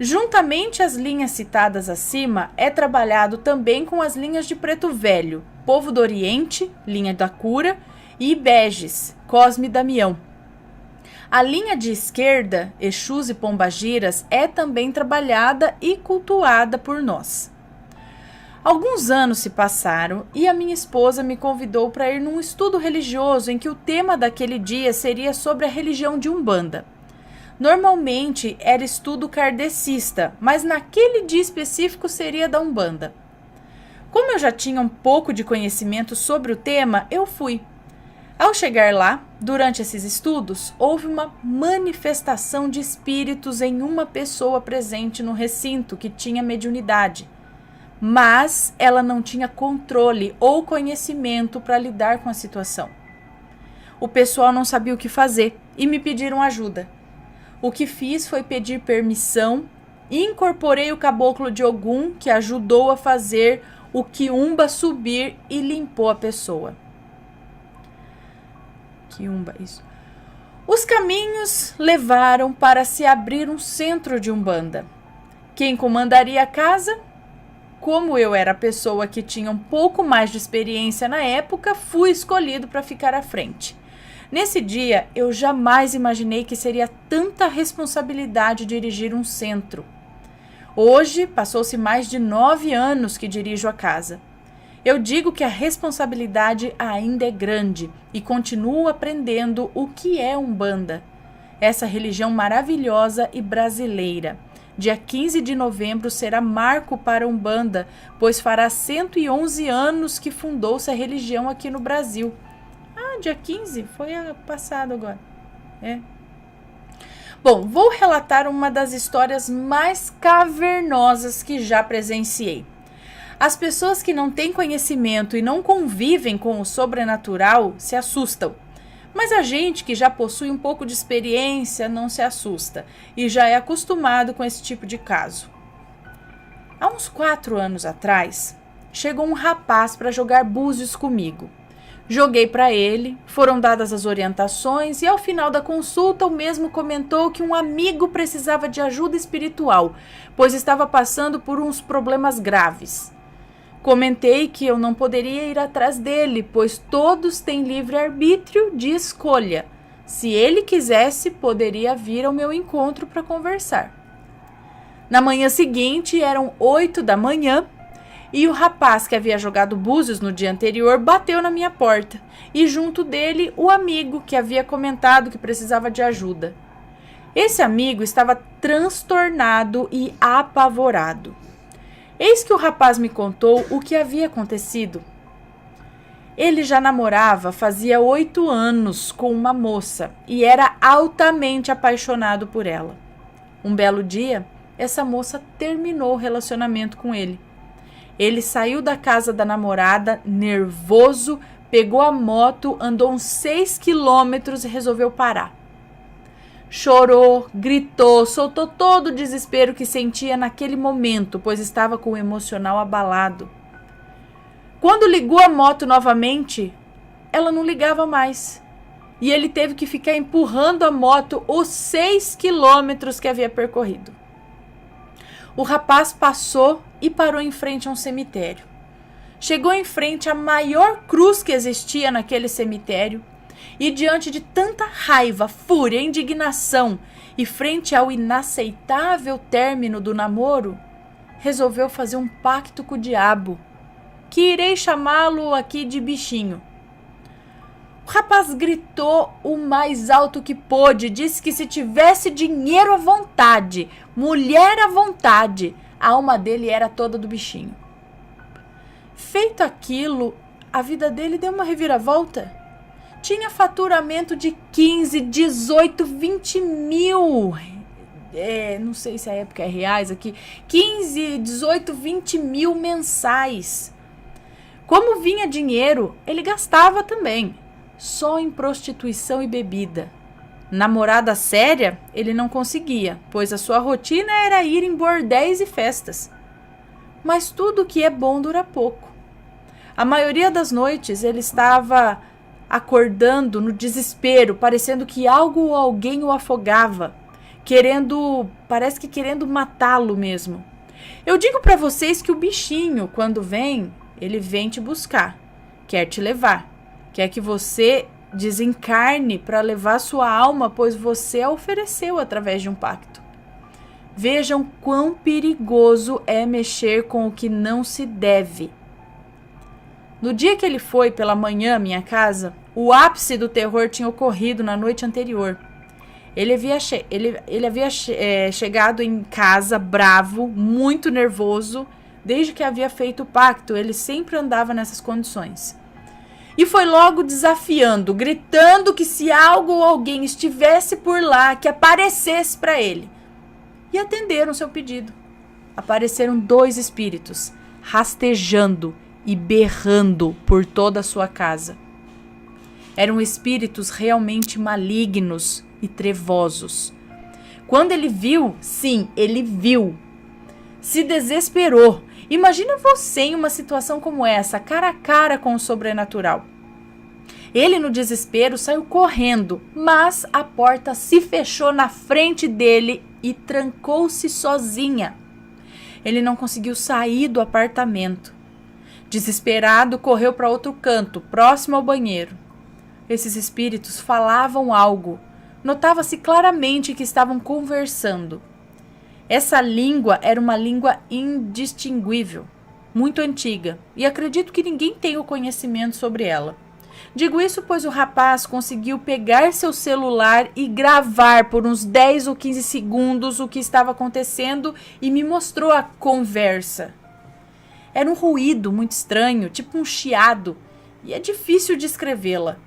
Juntamente às linhas citadas acima, é trabalhado também com as linhas de Preto Velho, Povo do Oriente, linha da cura, e Ibeges, Cosme e Damião. A linha de esquerda, Exus e Pombagiras, é também trabalhada e cultuada por nós. Alguns anos se passaram e a minha esposa me convidou para ir num estudo religioso em que o tema daquele dia seria sobre a religião de Umbanda. Normalmente era estudo kardecista, mas naquele dia específico seria da Umbanda. Como eu já tinha um pouco de conhecimento sobre o tema, eu fui. Ao chegar lá, durante esses estudos, houve uma manifestação de espíritos em uma pessoa presente no recinto que tinha mediunidade. Mas ela não tinha controle ou conhecimento para lidar com a situação. O pessoal não sabia o que fazer e me pediram ajuda. O que fiz foi pedir permissão e incorporei o Caboclo de Ogum, que ajudou a fazer o quiumba subir e limpou a pessoa. Quiumba, isso. Os caminhos levaram para se abrir um centro de Umbanda. Quem comandaria a casa? Como eu era a pessoa que tinha um pouco mais de experiência na época, fui escolhido para ficar à frente. Nesse dia, eu jamais imaginei que seria tanta responsabilidade dirigir um centro. Hoje, passou-se mais de 9 anos que dirijo a casa. Eu digo que a responsabilidade ainda é grande e continuo aprendendo o que é Umbanda, essa religião maravilhosa e brasileira. Dia 15 de novembro será marco para a Umbanda, pois fará 111 anos que fundou-se a religião aqui no Brasil. Dia 15? Foi passado agora. Bom, vou relatar uma das histórias mais cavernosas que já presenciei. As pessoas que não têm conhecimento e não convivem com o sobrenatural se assustam. Mas a gente que já possui um pouco de experiência não se assusta e já é acostumado com esse tipo de caso. Há uns 4 anos atrás, chegou um rapaz para jogar búzios comigo. Joguei para ele, foram dadas as orientações e ao final da consulta o mesmo comentou que um amigo precisava de ajuda espiritual, pois estava passando por uns problemas graves. Comentei que eu não poderia ir atrás dele, pois todos têm livre-arbítrio de escolha. Se ele quisesse, poderia vir ao meu encontro para conversar. Na manhã seguinte, eram 8 da manhã, e o rapaz que havia jogado búzios no dia anterior bateu na minha porta, e junto dele o amigo que havia comentado que precisava de ajuda. Esse amigo estava transtornado e apavorado. Eis que o rapaz me contou o que havia acontecido. Ele já namorava fazia 8 anos com uma moça e era altamente apaixonado por ela. Um belo dia, essa moça terminou o relacionamento com ele. Ele saiu da casa da namorada, nervoso, pegou a moto, andou uns 6 quilômetros e resolveu parar. Chorou, gritou, soltou todo o desespero que sentia naquele momento, pois estava com o emocional abalado. Quando ligou a moto novamente, ela não ligava mais. E ele teve que ficar empurrando a moto os 6 quilômetros que havia percorrido. O rapaz passou e parou em frente a um cemitério. Chegou em frente à maior cruz que existia naquele cemitério e, diante de tanta raiva, fúria, indignação e frente ao inaceitável término do namoro, resolveu fazer um pacto com o diabo, que irei chamá-lo aqui de bichinho. O rapaz gritou o mais alto que pôde, disse que se tivesse dinheiro à vontade, mulher à vontade, a alma dele era toda do bichinho. Feito aquilo, a vida dele deu uma reviravolta. Tinha faturamento de 15, 18, 20 mil. Não sei se a época é reais aqui. 15, 18, 20 mil mensais. Como vinha dinheiro, ele gastava também. Só em prostituição e bebida. Namorada séria, ele não conseguia, pois a sua rotina era ir em bordéis e festas. Mas tudo que é bom dura pouco. A maioria das noites ele estava acordando no desespero, parecendo que algo ou alguém o afogava, parece que querendo matá-lo mesmo. Eu digo para vocês que o bichinho, quando vem, ele vem te buscar, quer te levar, quer que você desencarne para levar sua alma, pois você a ofereceu através de um pacto. Vejam quão perigoso é mexer com o que não se deve. No dia que ele foi pela manhã à minha casa, o ápice do terror tinha ocorrido na noite anterior. Ele havia chegado em casa bravo, muito nervoso. Desde que havia feito o pacto, ele sempre andava nessas condições. E foi logo desafiando, gritando que se algo ou alguém estivesse por lá, que aparecesse para ele. E atenderam seu pedido. Apareceram 2 espíritos, rastejando e berrando por toda a sua casa. Eram espíritos realmente malignos e trevosos. Quando ele viu, sim, ele viu, se desesperou. Imagina você em uma situação como essa, cara a cara com o sobrenatural. Ele, no desespero, saiu correndo, mas a porta se fechou na frente dele e trancou-se sozinha. Ele não conseguiu sair do apartamento. Desesperado, correu para outro canto, próximo ao banheiro. Esses espíritos falavam algo. Notava-se claramente que estavam conversando. Essa língua era uma língua indistinguível, muito antiga, e acredito que ninguém tem o conhecimento sobre ela. Digo isso pois o rapaz conseguiu pegar seu celular e gravar por uns 10 ou 15 segundos o que estava acontecendo e me mostrou a conversa. Era um ruído muito estranho, tipo um chiado, e é difícil descrevê-la.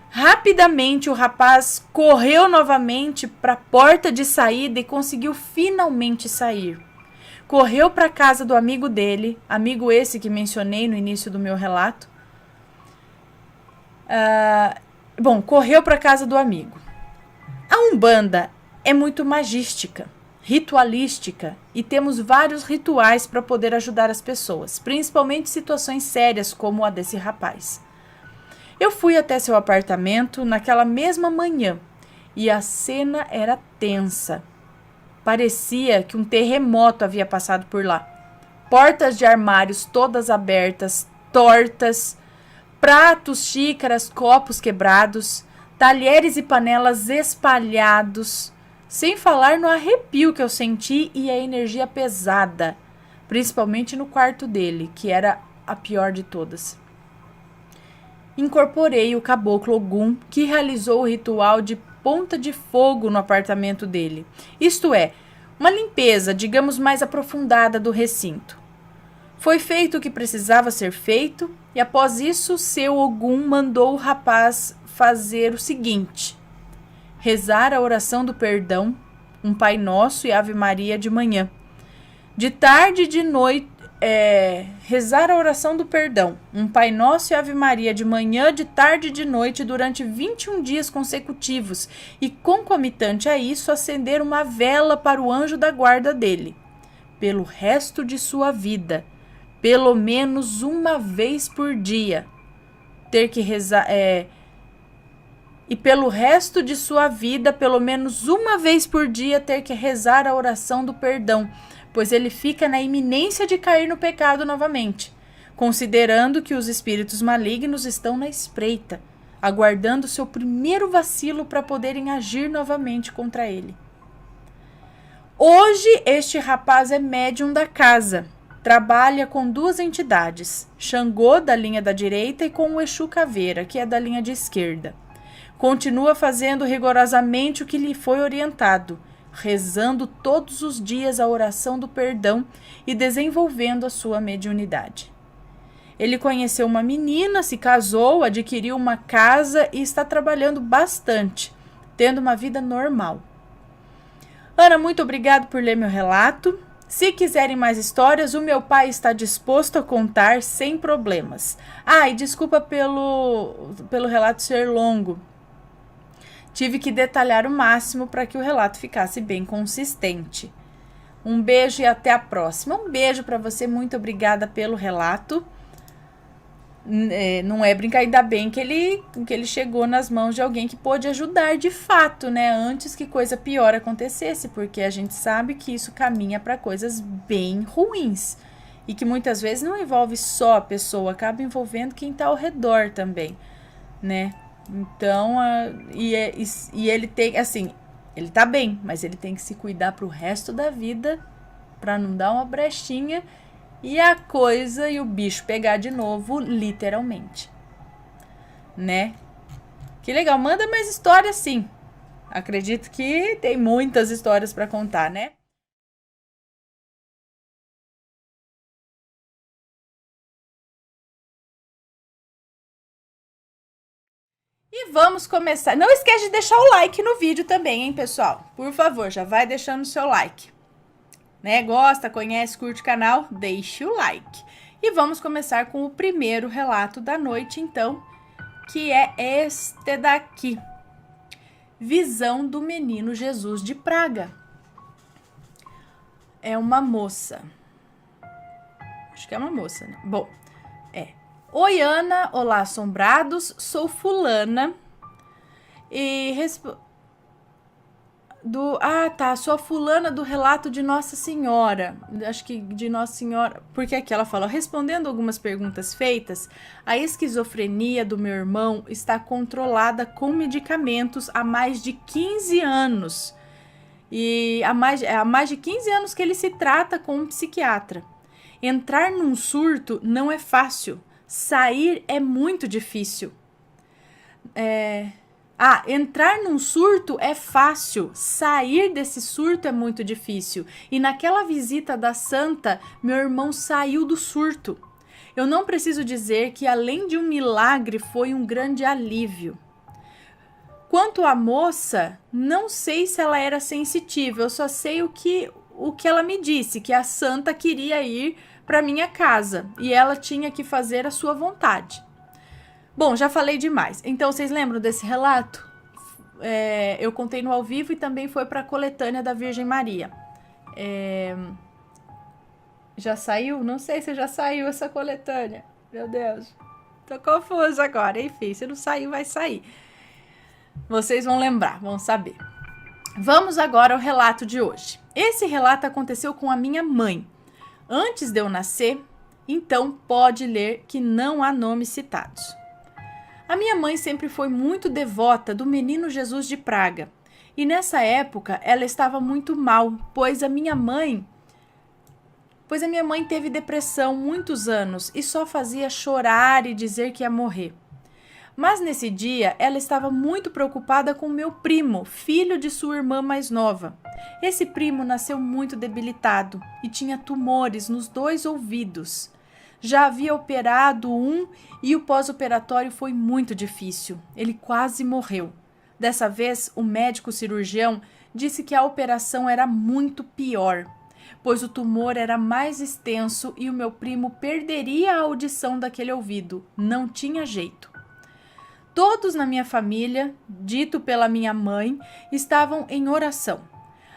Rapidamente o rapaz correu novamente para a porta de saída e conseguiu finalmente sair. Correu para a casa do amigo dele, amigo esse que mencionei no início do meu relato. Correu para a casa do amigo. A Umbanda é muito magística, ritualística e temos vários rituais para poder ajudar as pessoas, principalmente situações sérias como a desse rapaz. Eu fui até seu apartamento naquela mesma manhã e a cena era tensa. Parecia que um terremoto havia passado por lá. Portas de armários todas abertas, tortas, pratos, xícaras, copos quebrados, talheres e panelas espalhados, sem falar no arrepio que eu senti e a energia pesada, principalmente no quarto dele, que era a pior de todas. Incorporei o caboclo Ogum, que realizou o ritual de ponta de fogo no apartamento dele. Isto é, uma limpeza, digamos, mais aprofundada do recinto. Foi feito o que precisava ser feito e após isso seu Ogum mandou o rapaz fazer o seguinte: rezar a oração do perdão, um Pai Nosso e Ave Maria de manhã. De tarde e de noite, rezar a oração do perdão, um Pai Nosso e Ave Maria de manhã, de tarde e de noite durante 21 dias consecutivos e concomitante a isso acender uma vela para o anjo da guarda dele, pelo resto de sua vida, pelo menos uma vez por dia, ter que rezar, e pelo resto de sua vida, pelo menos uma vez por dia, ter que rezar a oração do perdão, pois ele fica na iminência de cair no pecado novamente, considerando que os espíritos malignos estão na espreita, aguardando seu primeiro vacilo para poderem agir novamente contra ele. Hoje, este rapaz é médium da casa. Trabalha com duas entidades, Xangô, da linha da direita, e com o Exu Caveira, que é da linha de esquerda. Continua fazendo rigorosamente o que lhe foi orientado, rezando todos os dias a oração do perdão e desenvolvendo a sua mediunidade. Ele conheceu uma menina, se casou, adquiriu uma casa e está trabalhando bastante, tendo uma vida normal. Ana, muito obrigado por ler meu relato. Se quiserem mais histórias, o meu pai está disposto a contar sem problemas. E desculpa pelo relato ser longo. Tive que detalhar o máximo para que o relato ficasse bem consistente. Um beijo e até a próxima. Um beijo para você, muito obrigada pelo relato. Não é brincadeira, ainda bem que ele chegou nas mãos de alguém que pôde ajudar de fato, né? Antes que coisa pior acontecesse, porque a gente sabe que isso caminha para coisas bem ruins. E que muitas vezes não envolve só a pessoa, acaba envolvendo quem está ao redor também, né? Então, e ele tem, assim, ele tá bem, mas ele tem que se cuidar pro resto da vida para não dar uma brechinha e a coisa e o bicho pegar de novo, literalmente, né? Que legal, manda mais histórias sim. Acredito que tem muitas histórias para contar, né? E vamos começar. Não esquece de deixar o like no vídeo também, hein, pessoal? Por favor, já vai deixando o seu like. Né? Gosta, conhece, curte o canal? Deixe o like. E vamos começar com o primeiro relato da noite, então, que é este daqui. Visão do menino Jesus de Praga. É uma moça. Acho que é uma moça, né? Bom, Oi, Ana. Olá, assombrados. Sou fulana. E sou a fulana do relato de Nossa Senhora. Acho que de Nossa Senhora. Porque aqui ela fala, respondendo algumas perguntas feitas, a esquizofrenia do meu irmão está controlada com medicamentos há mais de 15 anos. E há mais de 15 anos que ele se trata com um psiquiatra. Entrar num surto não é fácil. Sair é muito difícil. Entrar num surto é fácil. Sair desse surto é muito difícil. E naquela visita da santa, meu irmão saiu do surto. Eu não preciso dizer que além de um milagre, foi um grande alívio. Quanto à moça, não sei se ela era sensitiva, eu só sei o que ela me disse, que a santa queria ir para minha casa e ela tinha que fazer a sua vontade. Bom, já falei demais. Então, vocês lembram desse relato? Eu contei no ao vivo e também foi para a coletânea da Virgem Maria. Já saiu? Não sei se já saiu essa coletânea. Meu Deus. Tô confusa agora. Enfim, se não saiu, vai sair. Vocês vão lembrar, vão saber. Vamos agora ao relato de hoje. Esse relato aconteceu com a minha mãe. Antes de eu nascer, então pode ler que não há nomes citados. A minha mãe sempre foi muito devota do Menino Jesus de Praga. E nessa época ela estava muito mal, pois a minha mãe teve depressão muitos anos e só fazia chorar e dizer que ia morrer. Mas nesse dia, ela estava muito preocupada com meu primo, filho de sua irmã mais nova. Esse primo nasceu muito debilitado e tinha tumores nos 2 ouvidos. Já havia operado um e o pós-operatório foi muito difícil. Ele quase morreu. Dessa vez, o médico cirurgião disse que a operação era muito pior, pois o tumor era mais extenso e o meu primo perderia a audição daquele ouvido. Não tinha jeito. Todos na minha família, dito pela minha mãe, estavam em oração.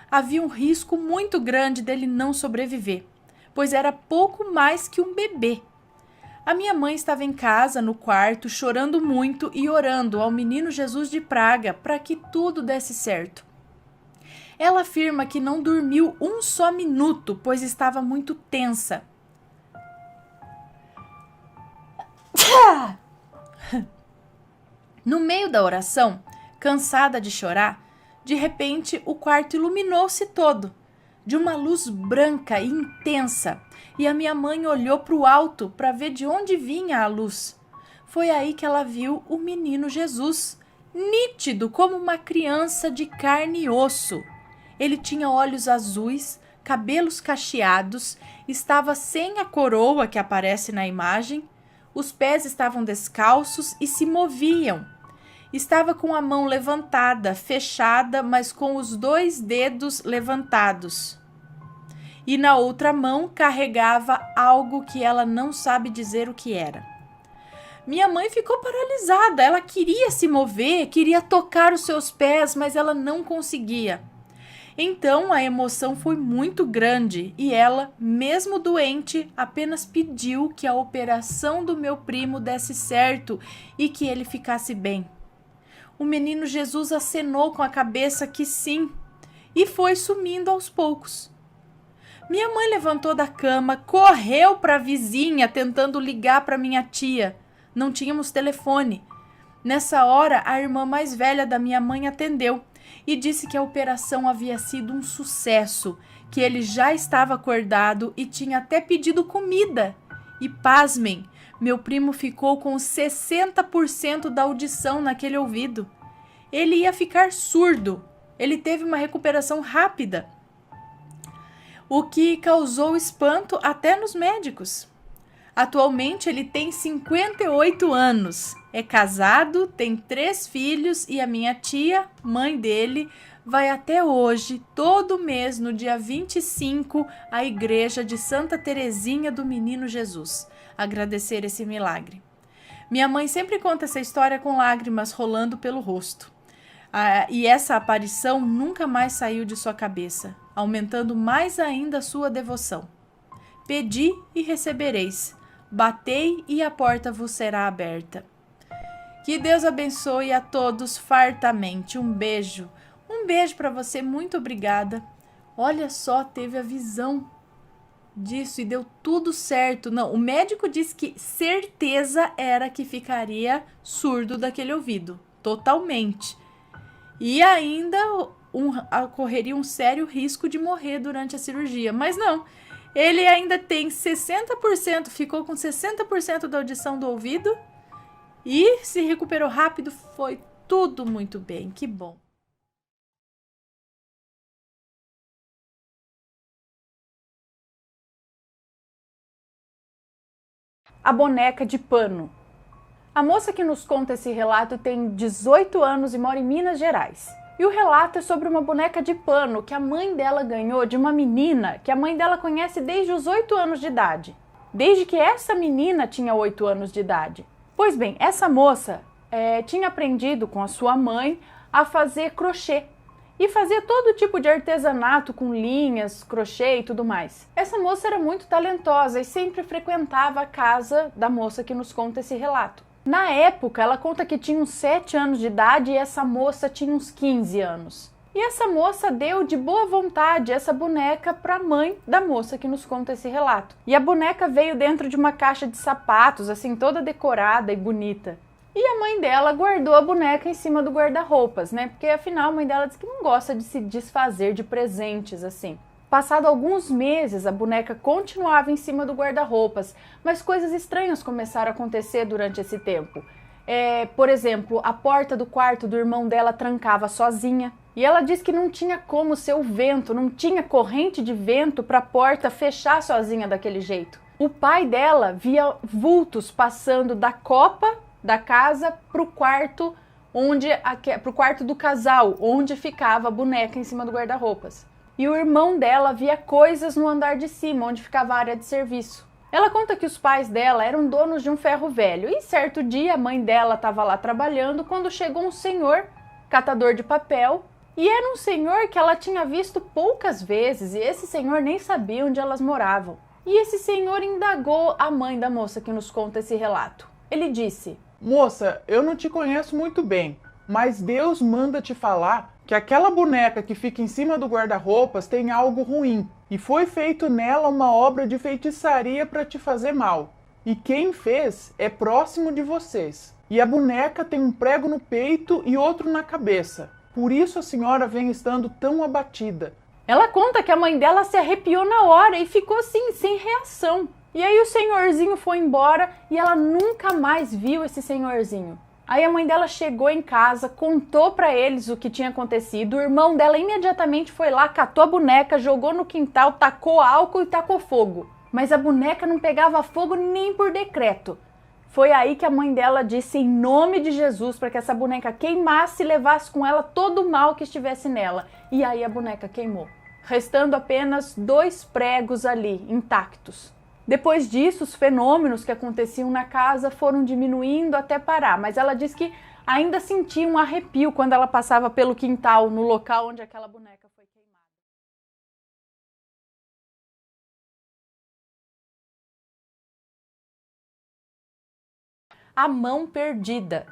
Havia um risco muito grande dele não sobreviver, pois era pouco mais que um bebê. A minha mãe estava em casa, no quarto, chorando muito e orando ao Menino Jesus de Praga para que tudo desse certo. Ela afirma que não dormiu um só minuto, pois estava muito tensa. No meio da oração, cansada de chorar, de repente o quarto iluminou-se todo, de uma luz branca e intensa, e a minha mãe olhou para o alto para ver de onde vinha a luz. Foi aí que ela viu o menino Jesus, nítido como uma criança de carne e osso. Ele tinha olhos azuis, cabelos cacheados, estava sem a coroa que aparece na imagem, os pés estavam descalços e se moviam. Estava com a mão levantada, fechada, mas com os 2 dedos levantados. E na outra mão carregava algo que ela não sabe dizer o que era. Minha mãe ficou paralisada, ela queria se mover, queria tocar os seus pés, mas ela não conseguia. Então a emoção foi muito grande e ela, mesmo doente, apenas pediu que a operação do meu primo desse certo e que ele ficasse bem. O menino Jesus acenou com a cabeça que sim e foi sumindo aos poucos. Minha mãe levantou da cama, correu para a vizinha tentando ligar para minha tia. Não tínhamos telefone. Nessa hora, a irmã mais velha da minha mãe atendeu e disse que a operação havia sido um sucesso, que ele já estava acordado e tinha até pedido comida. E pasmem, meu primo ficou com 60% da audição naquele ouvido. Ele ia ficar surdo. Ele teve uma recuperação rápida, o que causou espanto até nos médicos. Atualmente ele tem 58 anos, é casado, tem 3 filhos e a minha tia, mãe dele, vai até hoje, todo mês, no dia 25, à igreja de Santa Teresinha do Menino Jesus, agradecer esse milagre. Minha mãe sempre conta essa história com lágrimas rolando pelo rosto. E essa aparição nunca mais saiu de sua cabeça, aumentando mais ainda a sua devoção. Pedi e recebereis. Batei e a porta vos será aberta. Que Deus abençoe a todos fartamente. Um beijo para você, muito obrigada. Olha só, teve a visão disso e deu tudo certo. Não, o médico disse que certeza era que ficaria surdo daquele ouvido, totalmente. E ainda correria um sério risco de morrer durante a cirurgia, mas não. Ele ainda tem 60%, ficou com 60% da audição do ouvido e se recuperou rápido, foi tudo muito bem, que bom. A boneca de pano. A moça que nos conta esse relato tem 18 anos e mora em Minas Gerais. E o relato é sobre uma boneca de pano que a mãe dela ganhou de uma menina que a mãe dela conhece desde os 8 anos de idade. Desde que essa menina tinha 8 anos de idade. Pois bem, essa moça tinha aprendido com a sua mãe a fazer crochê. E fazia todo tipo de artesanato com linhas, crochê e tudo mais. Essa moça era muito talentosa e sempre frequentava a casa da moça que nos conta esse relato. Na época, ela conta que tinha uns 7 anos de idade e essa moça tinha uns 15 anos. E essa moça deu de boa vontade essa boneca para a mãe da moça que nos conta esse relato. E a boneca veio dentro de uma caixa de sapatos, assim, toda decorada e bonita. E a mãe dela guardou a boneca em cima do guarda-roupas, né? Porque afinal a mãe dela diz que não gosta de se desfazer de presentes assim. Passado alguns meses, a boneca continuava em cima do guarda-roupas, mas coisas estranhas começaram a acontecer durante esse tempo. Por exemplo, a porta do quarto do irmão dela trancava sozinha. E ela diz que não tinha como ser o vento, não tinha corrente de vento para a porta fechar sozinha daquele jeito. O pai dela via vultos passando da copa da casa pro quarto do casal, onde ficava a boneca em cima do guarda-roupas. E o irmão dela via coisas no andar de cima, onde ficava a área de serviço. Ela conta que os pais dela eram donos de um ferro velho e certo dia a mãe dela estava lá trabalhando quando chegou um senhor, catador de papel, e era um senhor que ela tinha visto poucas vezes e esse senhor nem sabia onde elas moravam. E esse senhor indagou a mãe da moça que nos conta esse relato. Ele disse: Moça, eu não te conheço muito bem, mas Deus manda te falar que aquela boneca que fica em cima do guarda-roupas tem algo ruim e foi feito nela uma obra de feitiçaria para te fazer mal. E quem fez é próximo de vocês. E a boneca tem um prego no peito e outro na cabeça. Por isso a senhora vem estando tão abatida. Ela conta que a mãe dela se arrepiou na hora e ficou assim, sem reação. E aí o senhorzinho foi embora e ela nunca mais viu esse senhorzinho. Aí a mãe dela chegou em casa, contou pra eles o que tinha acontecido. O irmão dela imediatamente foi lá, catou a boneca, jogou no quintal, tacou álcool e tacou fogo. Mas a boneca não pegava fogo nem por decreto. Foi aí que a mãe dela disse em nome de Jesus para que essa boneca queimasse e levasse com ela todo o mal que estivesse nela. E aí a boneca queimou, restando apenas 2 pregos ali, intactos. Depois disso, os fenômenos que aconteciam na casa foram diminuindo até parar, mas ela diz que ainda sentia um arrepio quando ela passava pelo quintal, no local onde aquela boneca foi queimada. A mão perdida.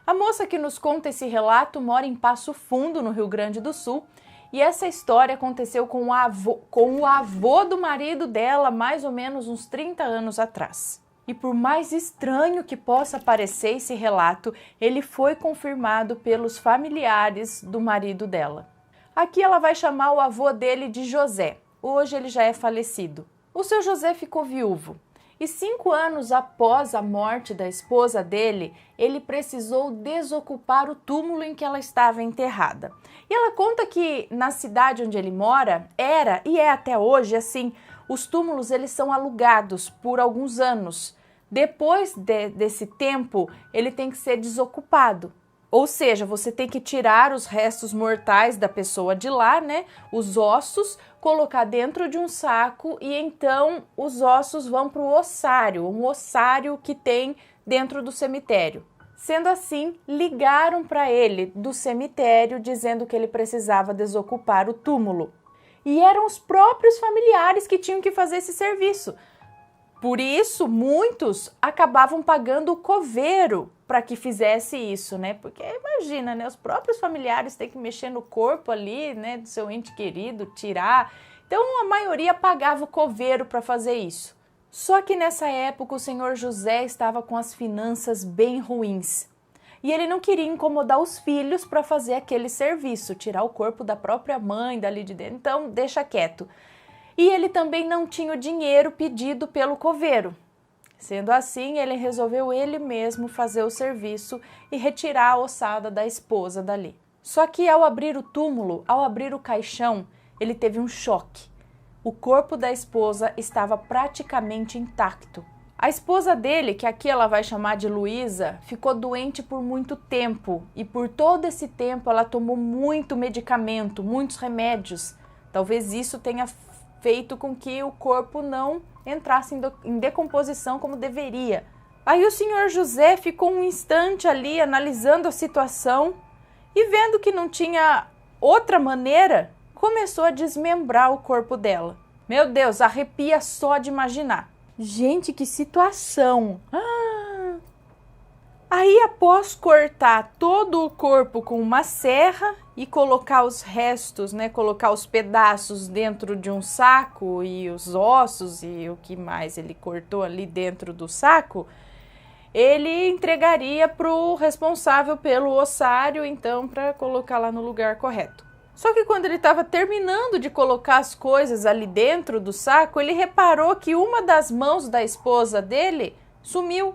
A moça que nos conta esse relato mora em Passo Fundo, no Rio Grande do Sul, e essa história aconteceu com o avô do marido dela, mais ou menos uns 30 anos atrás. E por mais estranho que possa parecer esse relato, ele foi confirmado pelos familiares do marido dela. Aqui ela vai chamar o avô dele de José. Hoje ele já é falecido. O seu José ficou viúvo. E 5 anos após a morte da esposa dele, ele precisou desocupar o túmulo em que ela estava enterrada. E ela conta que na cidade onde ele mora, era e é até hoje assim, os túmulos eles são alugados por alguns anos. Depois desse tempo, ele tem que ser desocupado. Ou seja, você tem que tirar os restos mortais da pessoa de lá, né? Os ossos, colocar dentro de um saco e então os ossos vão para o ossário, um ossário que tem dentro do cemitério. Sendo assim, ligaram para ele do cemitério dizendo que ele precisava desocupar o túmulo. E eram os próprios familiares que tinham que fazer esse serviço. Por isso, muitos acabavam pagando o coveiro para que fizesse isso, né? Porque imagina, né? Os próprios familiares têm que mexer no corpo ali, né? Do seu ente querido, tirar. Então, a maioria pagava o coveiro para fazer isso. Só que nessa época, o senhor José estava com as finanças bem ruins. E ele não queria incomodar os filhos para fazer aquele serviço, tirar o corpo da própria mãe dali de dentro. Então, deixa quieto. E ele também não tinha o dinheiro pedido pelo coveiro. Sendo assim, ele resolveu ele mesmo fazer o serviço e retirar a ossada da esposa dali. Só que ao abrir o túmulo, ao abrir o caixão, ele teve um choque. O corpo da esposa estava praticamente intacto. A esposa dele, que aqui ela vai chamar de Luísa, ficou doente por muito tempo e por todo esse tempo ela tomou muito medicamento, muitos remédios. Talvez isso tenha feito com que o corpo não entrasse em decomposição como deveria. Aí o senhor José ficou um instante ali analisando a situação e vendo que não tinha outra maneira, começou a desmembrar o corpo dela. Meu Deus, arrepia só de imaginar. Gente, que situação! Aí, após cortar todo o corpo com uma serra e colocar os restos, colocar os pedaços dentro de um saco e os ossos e o que mais ele cortou ali dentro do saco, ele entregaria para o responsável pelo ossário, então, para colocar lá no lugar correto. Só que quando ele estava terminando de colocar as coisas ali dentro do saco, ele reparou que uma das mãos da esposa dele sumiu.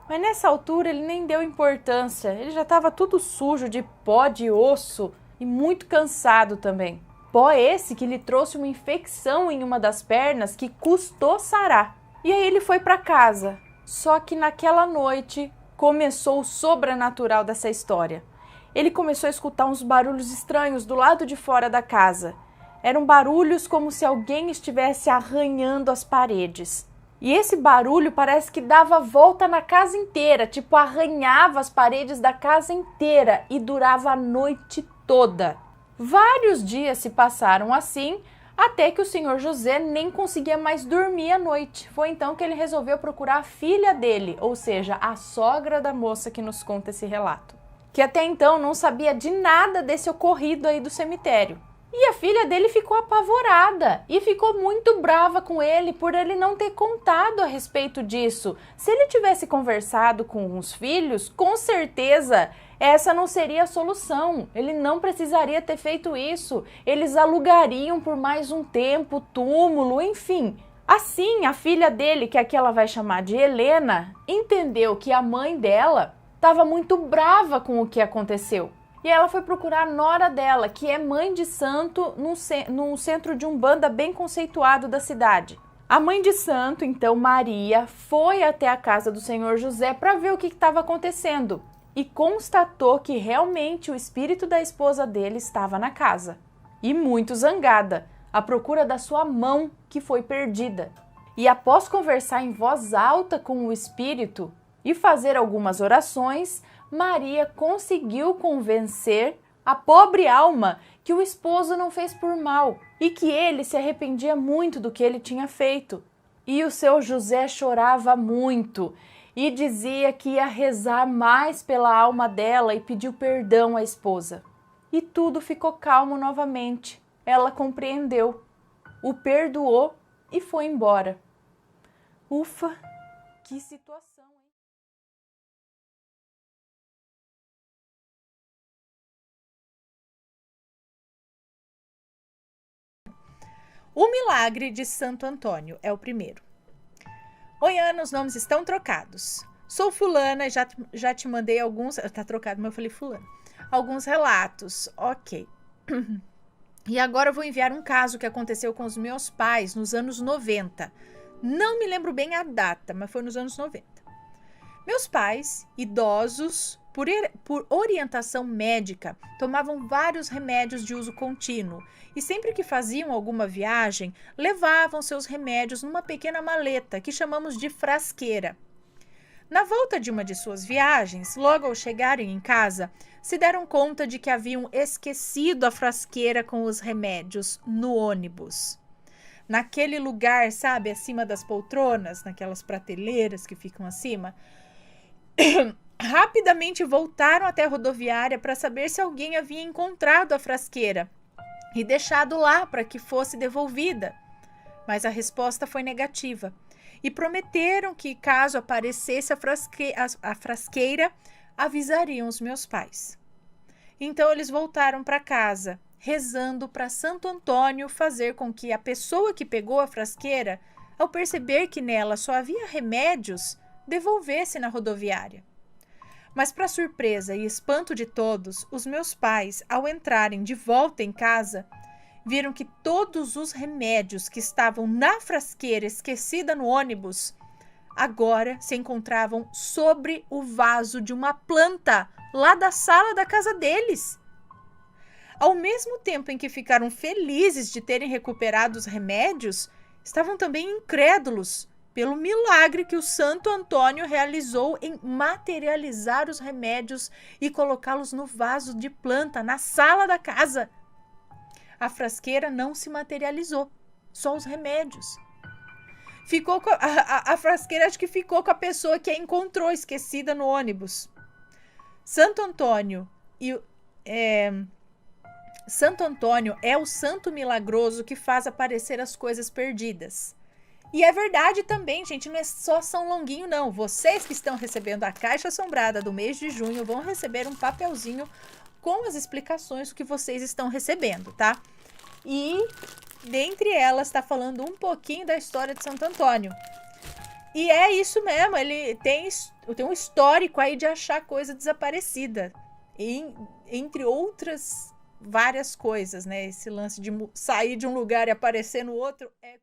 Mas nessa altura ele nem deu importância, ele já estava tudo sujo de pó de osso e muito cansado também. Pó esse que lhe trouxe uma infecção em uma das pernas que custou sarar. E aí ele foi para casa. Só que naquela noite começou o sobrenatural dessa história. Ele começou a escutar uns barulhos estranhos do lado de fora da casa. Eram barulhos como se alguém estivesse arranhando as paredes. E esse barulho parece que dava volta na casa inteira, tipo arranhava as paredes da casa inteira e durava a noite toda. Vários dias se passaram assim, até que o senhor José nem conseguia mais dormir à noite. Foi então que ele resolveu procurar a filha dele, ou seja, a sogra da moça que nos conta esse relato, que até então não sabia de nada desse ocorrido aí do cemitério. E a filha dele ficou apavorada e ficou muito brava com ele por ele não ter contado a respeito disso. Se ele tivesse conversado com os filhos, com certeza essa não seria a solução. Ele não precisaria ter feito isso. Eles alugariam por mais um tempo o túmulo, enfim. Assim, a filha dele, que aqui ela vai chamar de Helena, entendeu que a mãe dela estava muito brava com o que aconteceu. E ela foi procurar a nora dela, que é mãe de santo, num centro de umbanda bem conceituado da cidade. A mãe de santo, então Maria, foi até a casa do senhor José para ver o que estava acontecendo e constatou que realmente o espírito da esposa dele estava na casa. E muito zangada, à procura da sua mão que foi perdida. E após conversar em voz alta com o espírito e fazer algumas orações, Maria conseguiu convencer a pobre alma que o esposo não fez por mal e que ele se arrependia muito do que ele tinha feito. E o seu José chorava muito e dizia que ia rezar mais pela alma dela e pediu perdão à esposa. E tudo ficou calmo novamente. Ela compreendeu, o perdoou e foi embora. Ufa, que situação! O milagre de Santo Antônio é o primeiro. Oi, Ana, os nomes estão trocados. Sou fulana, já te mandei alguns... Tá trocado, mas eu falei fulana. Alguns relatos, ok. E agora eu vou enviar um caso que aconteceu com os meus pais nos anos 90. Não me lembro bem a data, mas foi nos anos 90. Meus pais, idosos, por orientação médica, tomavam vários remédios de uso contínuo e sempre que faziam alguma viagem, levavam seus remédios numa pequena maleta que chamamos de frasqueira. Na volta de uma de suas viagens, logo ao chegarem em casa, se deram conta de que haviam esquecido a frasqueira com os remédios no ônibus. Naquele lugar, sabe, acima das poltronas, naquelas prateleiras que ficam acima, rapidamente voltaram até a rodoviária para saber se alguém havia encontrado a frasqueira e deixado lá para que fosse devolvida. Mas a resposta foi negativa e prometeram que, caso aparecesse a frasqueira, avisariam os meus pais. Então eles voltaram para casa, rezando para Santo Antônio fazer com que a pessoa que pegou a frasqueira, ao perceber que nela só havia remédios, devolvesse na rodoviária. Mas, para surpresa e espanto de todos, os meus pais, ao entrarem de volta em casa, viram que todos os remédios que estavam na frasqueira esquecida no ônibus agora se encontravam sobre o vaso de uma planta lá da sala da casa deles. Ao mesmo tempo em que ficaram felizes de terem recuperado os remédios, estavam também incrédulos pelo milagre que o Santo Antônio realizou em materializar os remédios e colocá-los no vaso de planta na sala da casa. A frasqueira não se materializou, só os remédios. Ficou a frasqueira, acho que ficou com a pessoa que a encontrou esquecida no ônibus. Santo Antônio é o santo milagroso que faz aparecer as coisas perdidas. E é verdade também, gente, não é só São Longuinho, não. Vocês que estão recebendo a Caixa Assombrada do mês de junho vão receber um papelzinho com as explicações do que vocês estão recebendo, tá? E dentre elas está falando um pouquinho da história de Santo Antônio. E é isso mesmo, ele tem um histórico aí de achar coisa desaparecida. Entre outras várias coisas, né? Esse lance de sair de um lugar e aparecer no outro é